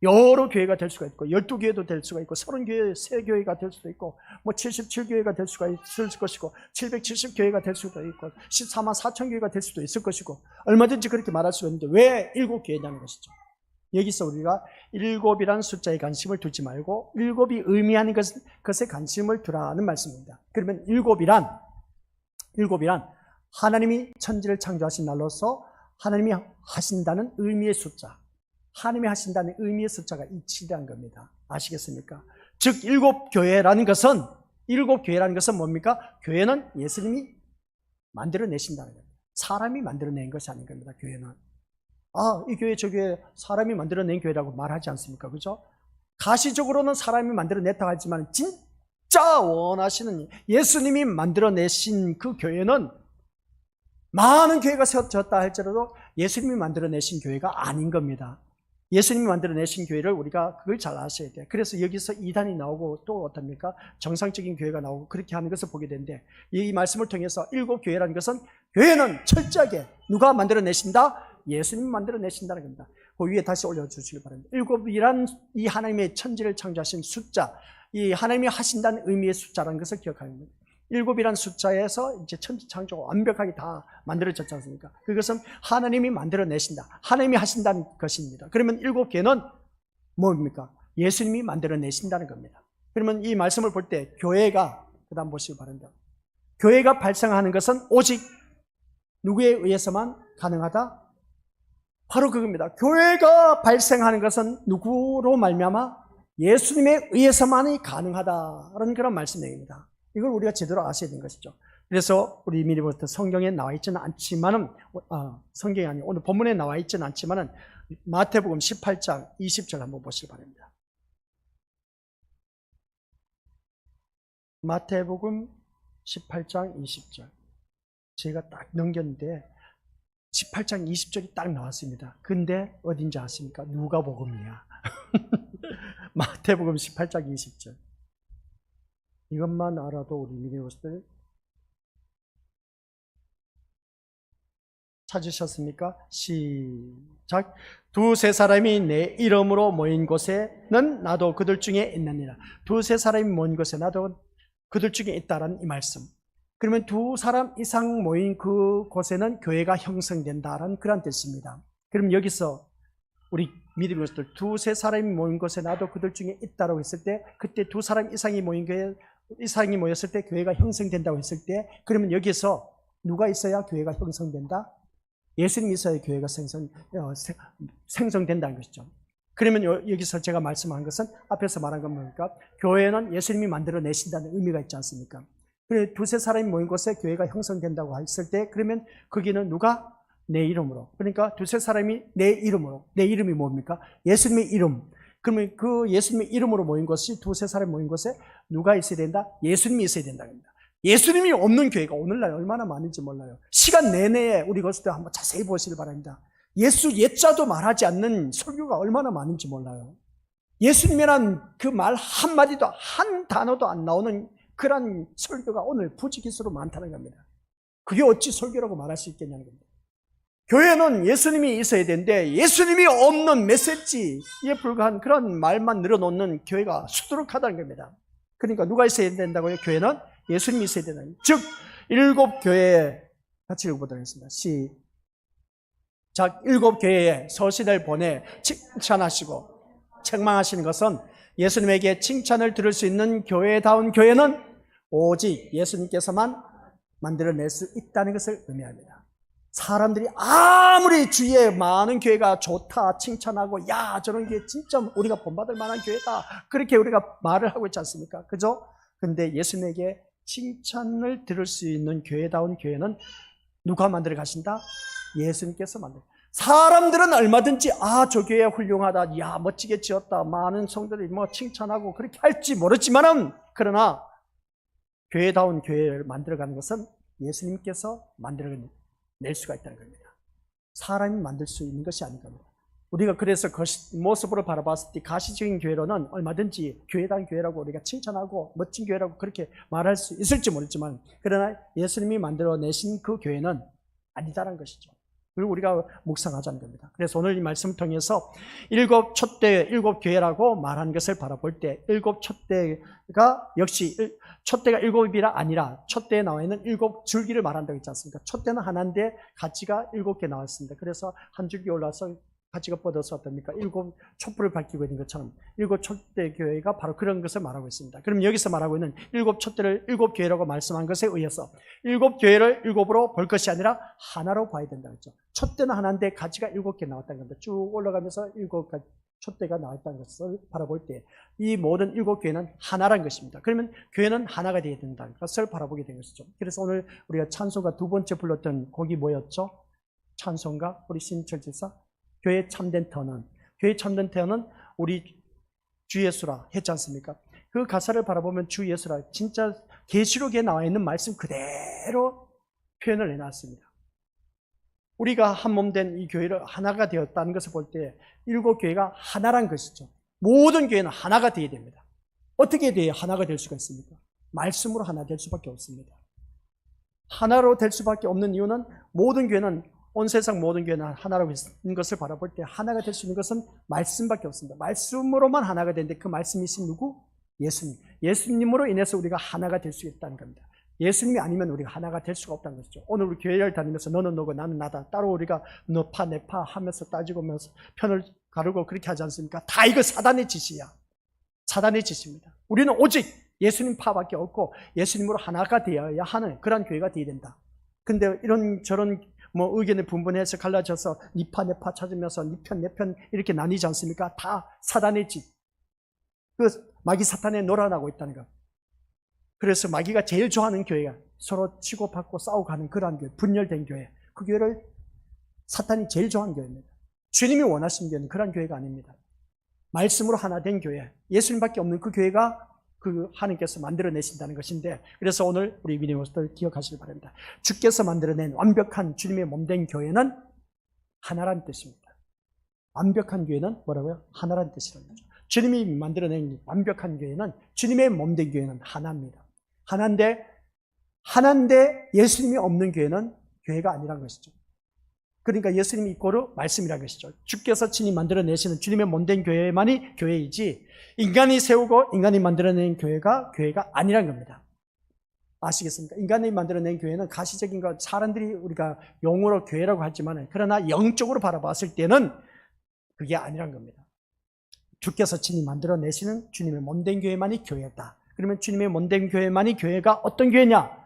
여러 교회가 될 수가 있고 12교회도 될 수가 있고 30교회, 3교회가 될 수도 있고 77교회가 될 수가 있을 것이고 770교회가 될 수도 있고 14만 4천 교회가 될 수도 있을 것이고 얼마든지 그렇게 말할 수가 있는데 왜 7 교회냐는 것이죠. 여기서 우리가 7이라는 숫자에 관심을 두지 말고 7이 의미하는 것에 관심을 두라는 말씀입니다. 그러면 7이란 하나님이 천지를 창조하신 날로서 하나님이 하신다는 의미의 숫자, 하나님이 하신다는 의미의 숫자가 이 7이라는 겁니다. 아시겠습니까? 즉 7 교회라는 것은 일곱 교회라는 것은 뭡니까? 교회는 예수님이 만들어내신다는 겁니다. 사람이 만들어낸 것이 아닌 겁니다. 교회는. 이 교회 저 교회 사람이 만들어낸 교회라고 말하지 않습니까? 그죠? 가시적으로는 사람이 만들어냈다고 하지만 진짜 원하시는 예수님이 만들어내신 그 교회는 많은 교회가 세워졌다 할지라도 예수님이 만들어내신 교회가 아닌 겁니다. 예수님이 만들어내신 교회를 우리가 그걸 잘 아셔야 돼요. 그래서 여기서 이단이 나오고 또 어떻습니까? 정상적인 교회가 나오고 그렇게 하는 것을 보게 되는데, 이 말씀을 통해서 일곱 교회라는 것은 교회는 철저하게 누가 만들어내신다? 예수님이 만들어내신다는 겁니다. 그 위에 다시 올려주시기 바랍니다. 일곱이란 이 하나님의 천지를 창조하신 숫자, 이 하나님이 하신다는 의미의 숫자라는 것을 기억하는 겁니다. 일곱이란 숫자에서 이제 천지 창조가 완벽하게 다 만들어졌지 않습니까? 그것은 하나님이 만들어내신다, 하나님이 하신다는 것입니다. 그러면 일곱 개는 뭡니까? 예수님이 만들어내신다는 겁니다. 그러면 이 말씀을 볼 때 교회가, 그 다음 보시기 바랍니다. 교회가 발생하는 것은 오직 누구에 의해서만 가능하다? 바로 그겁니다. 교회가 발생하는 것은 누구로 말미암아? 예수님에 의해서만이 가능하다는 그런 말씀 내용입니다. 이걸 우리가 제대로 아셔야 되는 것이죠. 그래서 우리 미리부터 성경에 나와 있지는 않지만은, 성경이 아니고 오늘 본문에 나와 있지는 않지만은 마태복음 18장 20절 한번 보시기 바랍니다. 마태복음 18장 20절. 제가 딱 넘겼는데 18장 20절이 딱 나왔습니다. 근데 어딘지 아십니까? 누가복음이야. 마태복음 18장 20절. 이것만 알아도 우리 미니버스들 찾으셨습니까? 시작. 두세 사람이 내 이름으로 모인 곳에는 나도 그들 중에 있느니라. 두세 사람이 모인 곳에 나도 그들 중에 있다라는 이 말씀. 그러면 두 사람 이상 모인 그 곳에는 교회가 형성된다라는 그런 뜻입니다. 그럼 여기서 우리 믿음의 것들 두세 사람이 모인 곳에 나도 그들 중에 있다라고 했을 때, 그때 두 사람 이상이 모인 교회, 이상이 모였을 때 교회가 형성된다고 했을 때, 그러면 여기서 누가 있어야 교회가 형성된다? 예수님이 있어야 교회가 생성된다는 것이죠. 그러면 여기서 제가 말씀한 것은 앞에서 말한 건 뭡니까? 교회는 예수님이 만들어내신다는 의미가 있지 않습니까? 그래, 두세 사람이 모인 곳에 교회가 형성된다고 했을 때, 그러면 거기는 누가? 내 이름으로. 그러니까 두세 사람이 내 이름으로. 내 이름이 뭡니까? 예수님의 이름. 그러면 그 예수님의 이름으로 모인 것이 두세 사람이 모인 곳에 누가 있어야 된다? 예수님이 있어야 된다는 겁니다. 예수님이 없는 교회가 오늘날 얼마나 많은지 몰라요. 시간 내내에 우리 그것도 한번 자세히 보시길 바랍니다. 예수 예자도 말하지 않는 설교가 얼마나 많은지 몰라요. 예수님이란 그 말 한마디도, 한 단어도 안 나오는 그런 설교가 오늘 부지기수로 많다는 겁니다. 그게 어찌 설교라고 말할 수 있겠냐는 겁니다. 교회는 예수님이 있어야 되는데 예수님이 없는 메시지에 불과한 그런 말만 늘어놓는 교회가 수두룩하다는 겁니다. 그러니까 누가 있어야 된다고요? 교회는 예수님이 있어야 된다는 겁니다. 즉 일곱 교회에 같이 읽어보도록 하겠습니다. 시작. 일곱 교회에 서신을 보내 칭찬하시고 책망하시는 것은 예수님에게 칭찬을 들을 수 있는 교회다운 교회는 오직 예수님께서만 만들어낼 수 있다는 것을 의미합니다. 사람들이 아무리 주위에 많은 교회가 좋다 칭찬하고, 야 저런 게 진짜 우리가 본받을 만한 교회다, 그렇게 우리가 말을 하고 있지 않습니까? 그죠? 근데 예수님에게 칭찬을 들을 수 있는 교회다운 교회는 누가 만들어 가신다? 예수님께서 만들어. 사람들은 얼마든지 저 교회 훌륭하다, 야 멋지게 지었다, 많은 성도들이 뭐 칭찬하고 그렇게 할지 모르지만은, 그러나 교회다운 교회를 만들어가는 것은 예수님께서 만들어낼 수가 있다는 겁니다. 사람이 만들 수 있는 것이 아닌 겁니다. 우리가 그래서 그 모습으로 바라봤을 때 가시적인 교회로는 얼마든지 교회다운 교회라고 우리가 칭찬하고 멋진 교회라고 그렇게 말할 수 있을지 모르지만, 그러나 예수님이 만들어내신 그 교회는 아니다라는 것이죠. 그리고 우리가 묵상하자는 겁니다. 그래서 오늘 이 말씀을 통해서 일곱 촛대, 일곱 교회라고 말한 것을 바라볼 때, 일곱 촛대가 역시 촛대가 일곱이라 아니라 촛대에 나와 있는 일곱 줄기를 말한다고 했지 않습니까? 촛대는 하나인데 가지가 일곱 개 나왔습니다. 그래서 한 줄기 올라서 가지가 뻗어서 어떻습니까? 일곱 촛불을 밝히고 있는 것처럼 일곱 촛대 교회가 바로 그런 것을 말하고 있습니다. 그럼 여기서 말하고 있는 일곱 촛대를 일곱 교회라고 말씀한 것에 의해서 일곱 교회를 일곱으로 볼 것이 아니라 하나로 봐야 된다고 했죠. 촛대는 하나인데 가지가 일곱 개 나왔다는 겁니다. 쭉 올라가면서 일곱 가지 촛대가 나와 있다는 것을 바라볼 때 이 모든 7교회는 하나란 것입니다. 그러면 교회는 하나가 되어야 된다는 것을 바라보게 된 것이죠. 그래서 오늘 우리가 찬송가 두 번째 불렀던 곡이 뭐였죠? 찬송가 우리 신철 집사 교회 참된 터는, 교회 참된 터는 우리 주 예수라 했지 않습니까? 그 가사를 바라보면 주 예수라 진짜 계시록에 나와 있는 말씀 그대로 표현을 해놨습니다. 우리가 한 몸 된 이 교회를 하나가 되었다는 것을 볼 때 7교회가 하나란 것이죠. 모든 교회는 하나가 되어야 됩니다. 어떻게 돼야 하나가 될 수가 있습니까? 말씀으로 하나 될 수밖에 없습니다. 하나로 될 수밖에 없는 이유는 모든 교회는, 온 세상 모든 교회는 하나라고 있는 것을 바라볼 때 하나가 될 수 있는 것은 말씀밖에 없습니다. 말씀으로만 하나가 되는데 그 말씀이신 누구? 예수님. 예수님으로 인해서 우리가 하나가 될 수 있다는 겁니다. 예수님이 아니면 우리가 하나가 될 수가 없다는 것이죠. 오늘 우리 교회를 다니면서 너는 너고 나는 나다, 따로 우리가 너 파 내 파 하면서 따지고 면서 편을 가르고 그렇게 하지 않습니까? 다 이거 사단의 짓이야. 사단의 짓입니다. 우리는 오직 예수님 파밖에 없고 예수님으로 하나가 되어야 하는 그런 교회가 되어야 된다. 근데 이런 저런 의견을 분분해서 갈라져서 니 파 내 파 찾으면서 니 편 내 편 이렇게 나뉘지 않습니까? 다 사단의 짓. 그 마귀 사탄에 놀아나고 있다는 것. 그래서 마귀가 제일 좋아하는 교회가 서로 치고받고 싸우고 하는 그러한 교회, 분열된 교회. 그 교회를 사탄이 제일 좋아하는 교회입니다. 주님이 원하시는 교회는 그런 교회가 아닙니다. 말씀으로 하나 된 교회, 예수님밖에 없는 그 교회가 그 하나님께서 만들어내신다는 것인데, 그래서 오늘 우리 믿음으로서 기억하시기 바랍니다. 주께서 만들어낸 완벽한 주님의 몸된 교회는 하나라는 뜻입니다. 완벽한 교회는 뭐라고요? 하나라는 뜻이라는 거죠. 주님이 만들어낸 완벽한 교회는, 주님의 몸된 교회는 하나입니다. 하나인데 예수님이 없는 교회는 교회가 아니란 것이죠. 그러니까 예수님이 이꼬르 말씀이란 것이죠. 주께서 친히 만들어내시는 주님의 몸된 교회만이 교회이지, 인간이 세우고 인간이 만들어낸 교회가 아니란 겁니다. 아시겠습니까? 인간이 만들어낸 교회는 가시적인 것, 사람들이 우리가 용어로 교회라고 하지만, 그러나 영적으로 바라봤을 때는 그게 아니란 겁니다. 주께서 친히 만들어내시는 주님의 몸된 교회만이 교회다. 그러면 주님의 몸된 교회만이 교회가 어떤 교회냐?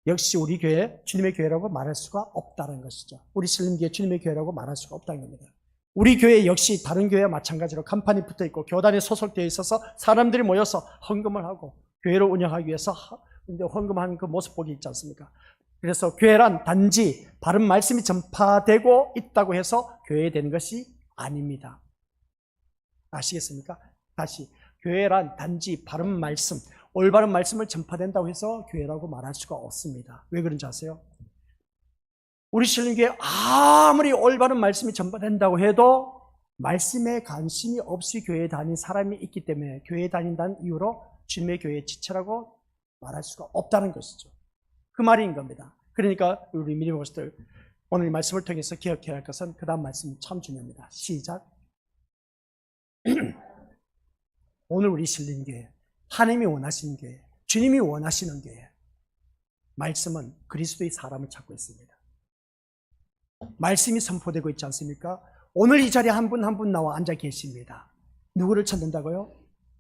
역시 우리 교회, 주님의 교회라고 말할 수가 없다는 것이죠. 우리 신림교회 주님의 교회라고 말할 수가 없다는 겁니다. 우리 교회 역시 다른 교회와 마찬가지로 간판이 붙어 있고 교단에 소속되어 있어서 사람들이 모여서 헌금을 하고 교회를 운영하기 위해서 헌금하는 그 모습 보기 있지 않습니까? 그래서 교회란 단지 바른 말씀이 전파되고 있다고 해서 교회되는 것이 아닙니다. 아시겠습니까? 다시, 교회란 단지 바른 말씀, 올바른 말씀을 전파된다고 해서 교회라고 말할 수가 없습니다. 왜 그런지 아세요? 우리 신림교회 아무리 올바른 말씀이 전파된다고 해도 말씀에 관심이 없이 교회에 다닌 사람이 있기 때문에 교회에 다닌다는 이유로 주님의 교회의 지체라고 말할 수가 없다는 것이죠. 그 말인 겁니다. 그러니까 우리 믿음의 모습들, 오늘 이 말씀을 통해서 기억해야 할 것은 그 다음 말씀 참 중요합니다. 시작. 오늘 우리 신림교회, 하나님이 원하시는 교회, 주님이 원하시는 교회, 말씀은 그리스도의 사람을 찾고 있습니다. 말씀이 선포되고 있지 않습니까? 오늘 이 자리에 한 분 한 분 나와 앉아 계십니다. 누구를 찾는다고요?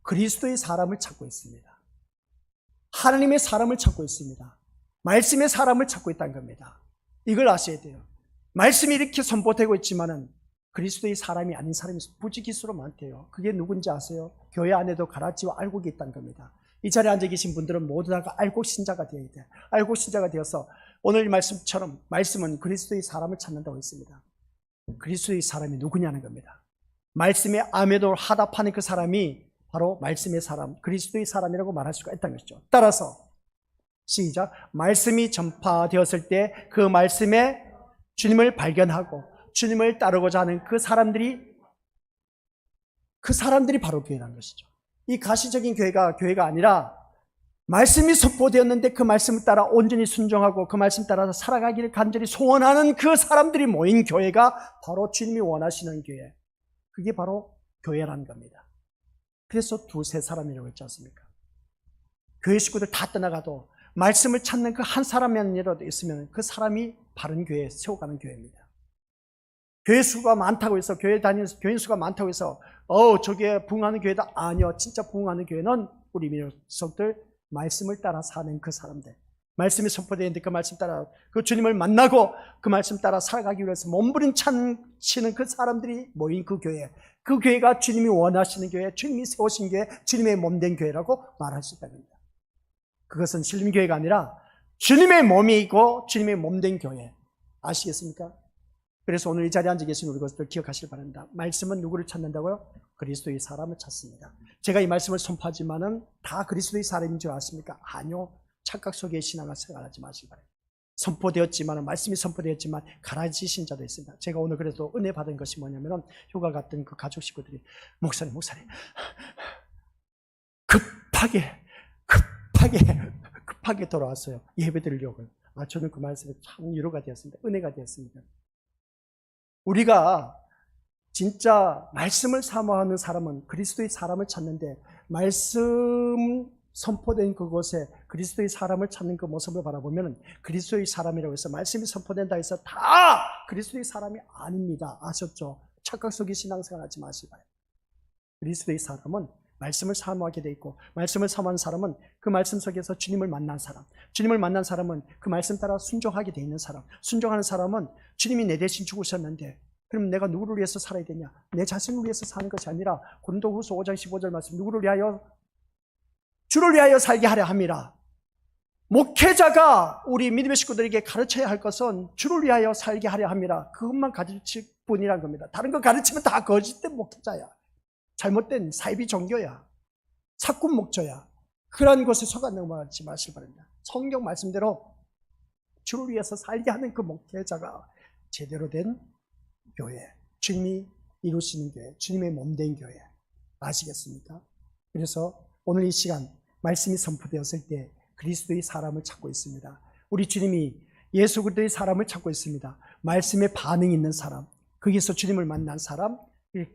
그리스도의 사람을 찾고 있습니다. 하나님의 사람을 찾고 있습니다. 말씀의 사람을 찾고 있다는 겁니다. 이걸 아셔야 돼요. 말씀이 이렇게 선포되고 있지만은 그리스도의 사람이 아닌 사람이 부지기수로 많대요. 그게 누군지 아세요? 교회 안에도 가라지와 알곡이 있다는 겁니다. 이 자리에 앉아 계신 분들은 모두 다 알곡 신자가 되어야 돼요. 알곡 신자가 되어서 오늘 말씀처럼, 말씀은 그리스도의 사람을 찾는다고 했습니다. 그리스도의 사람이 누구냐는 겁니다. 말씀에 아멘을 하답하는 그 사람이 바로 말씀의 사람, 그리스도의 사람이라고 말할 수가 있다는 것이죠. 따라서 시작. 말씀이 전파되었을 때 그 말씀에 주님을 발견하고 주님을 따르고자 하는 그 사람들이 바로 교회라는 것이죠. 이 가시적인 교회가 아니라 말씀이 선포되었는데 그 말씀을 따라 온전히 순종하고 그 말씀 따라서 살아가기를 간절히 소원하는 그 사람들이 모인 교회가 바로 주님이 원하시는 교회. 그게 바로 교회라는 겁니다. 그래서 두세 사람이라고 했지 않습니까? 교회 식구들 다 떠나가도 말씀을 찾는 그 한 사람만이라도 있으면 그 사람이 바른 교회에 세워가는 교회입니다. 교회 수가 많다고 해서, 교회 다니는 교인 수가 많다고 해서 저게 부흥하는 교회다. 아니요. 진짜 부흥하는 교회는 우리 민족들 말씀을 따라 사는 그 사람들, 말씀이 선포되는데 그 말씀 따라 그 주님을 만나고 그 말씀 따라 살아가기 위해서 몸부림치는 그 사람들이 모인 그 교회, 그 교회가 주님이 원하시는 교회, 주님이 세우신 교회, 주님의 몸된 교회라고 말할 수 있다는 겁니다. 그것은 신림교회가 아니라 주님의 몸이고 주님의 몸된 교회. 아시겠습니까? 그래서 오늘 이 자리에 앉아 계신 우리 것들 기억하시길 바랍니다. 말씀은 누구를 찾는다고요? 그리스도의 사람을 찾습니다. 제가 이 말씀을 선포하지만은 다 그리스도의 사람인 줄 아십니까? 아니요. 착각 속의 신앙을 생각하지 마시기 바랍니다. 선포되었지만, 말씀이 선포되었지만 가라지신 자도 있습니다. 제가 오늘 그래도 은혜 받은 것이 뭐냐면 휴가 갔던 그 가족 식구들이 목사님 급하게 돌아왔어요. 예배 드리려고. 저는 그 말씀에 참 위로가 되었습니다. 은혜가 되었습니다. 우리가 진짜 말씀을 사모하는 사람은 그리스도의 사람을 찾는데, 말씀 선포된 그곳에 그리스도의 사람을 찾는 그 모습을 바라보면 그리스도의 사람이라고 해서 말씀이 선포된다 해서 다 그리스도의 사람이 아닙니다. 아셨죠? 착각 속의 신앙생활 하지 마시기 바랍니다. 그리스도의 사람은 말씀을 사모하게 돼 있고, 말씀을 사모하는 사람은 그 말씀 속에서 주님을 만난 사람, 주님을 만난 사람은 그 말씀 따라 순종하게 돼 있는 사람, 순종하는 사람은 주님이 내 대신 죽으셨는데 그럼 내가 누구를 위해서 살아야 되냐? 내 자신을 위해서 사는 것이 아니라 고린도후서 5장 15절 말씀, 누구를 위하여? 주를 위하여 살게 하려 함이라. 목회자가 우리 믿음의 식구들에게 가르쳐야 할 것은 주를 위하여 살게 하려 함이라. 그것만 가르칠 뿐이란 겁니다. 다른 거 가르치면 다 거짓된 목회자야. 잘못된 사이비 종교야. 사꾼 목조야. 그런 곳에 속아 넘어가지 마시기 바랍니다. 성경 말씀대로 주를 위해서 살게 하는 그 목회자가 제대로 된 교회, 주님이 이루시는 교회, 주님의 몸된 교회. 아시겠습니까? 그래서 오늘 이 시간 말씀이 선포되었을 때 그리스도의 사람을 찾고 있습니다. 우리 주님이 예수 그리스도의 사람을 찾고 있습니다. 말씀에 반응이 있는 사람, 거기서 주님을 만난 사람,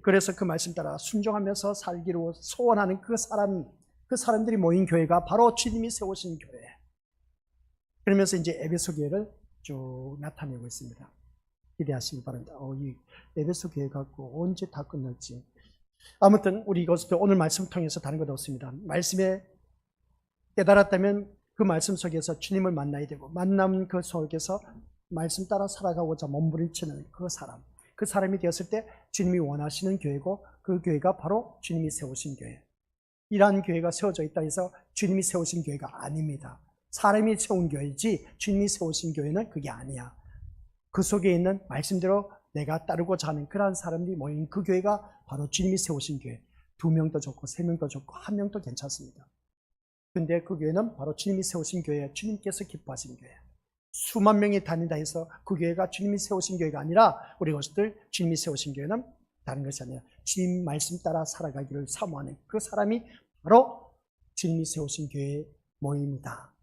그래서 그 말씀 따라 순종하면서 살기로 소원하는 그 사람들이 모인 교회가 바로 주님이 세우신 교회. 그러면서 이제 에베소 교회를 쭉 나타내고 있습니다. 기대하시기 바랍니다. 이 에베소 교회 갖고 언제 다 끝날지. 아무튼 우리 이것도 오늘 말씀 통해서 다른 것 없습니다. 말씀에 깨달았다면 그 말씀 속에서 주님을 만나야 되고, 만남 그 속에서 말씀 따라 살아가고자 몸부림치는 그 사람이 되었을 때 주님이 원하시는 교회고, 그 교회가 바로 주님이 세우신 교회. 이러한 교회가 세워져 있다 해서 주님이 세우신 교회가 아닙니다. 사람이 세운 교회지 주님이 세우신 교회는 그게 아니야. 그 속에 있는 말씀대로 내가 따르고자 하는 그러한 사람들이 모인 그 교회가 바로 주님이 세우신 교회. 2명도 좋고 3명도 좋고 1명도 괜찮습니다. 근데 그 교회는 바로 주님이 세우신 교회, 주님께서 기뻐하신 교회. 수만 명이 다닌다 해서 그 교회가 주님이 세우신 교회가 아니라, 우리 것들 주님이 세우신 교회는 다른 것이 아니라 주님 말씀 따라 살아가기를 사모하는 그 사람이 바로 주님이 세우신 교회의 모임이다.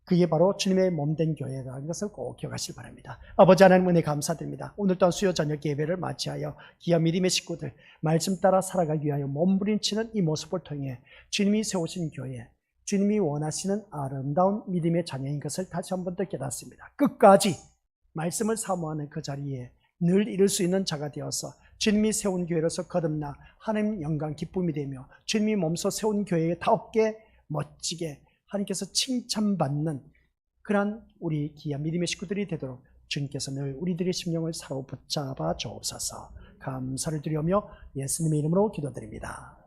그게 바로 주님의 몸된 교회라는 것을 꼭 기억하시기 바랍니다. 아버지 하나님 은혜 감사드립니다. 오늘 또한 수요 저녁 예배를 마치하여 귀한 믿음의 식구들 말씀 따라 살아가기 위하여 몸부림치는 이 모습을 통해 주님이 세우신 교회, 주님이 원하시는 아름다운 믿음의 자녀인 것을 다시 한 번 더 깨닫습니다. 끝까지 말씀을 사모하는 그 자리에 늘 이룰 수 있는 자가 되어서 주님이 세운 교회로서 거듭나 하나님 영광 기쁨이 되며, 주님이 몸소 세운 교회에 다없게 멋지게 하나님께서 칭찬받는 그러한 우리 귀한 믿음의 식구들이 되도록 주님께서 늘 우리들의 심령을 사로 붙잡아 주옵소서. 감사를 드리며 예수님의 이름으로 기도드립니다.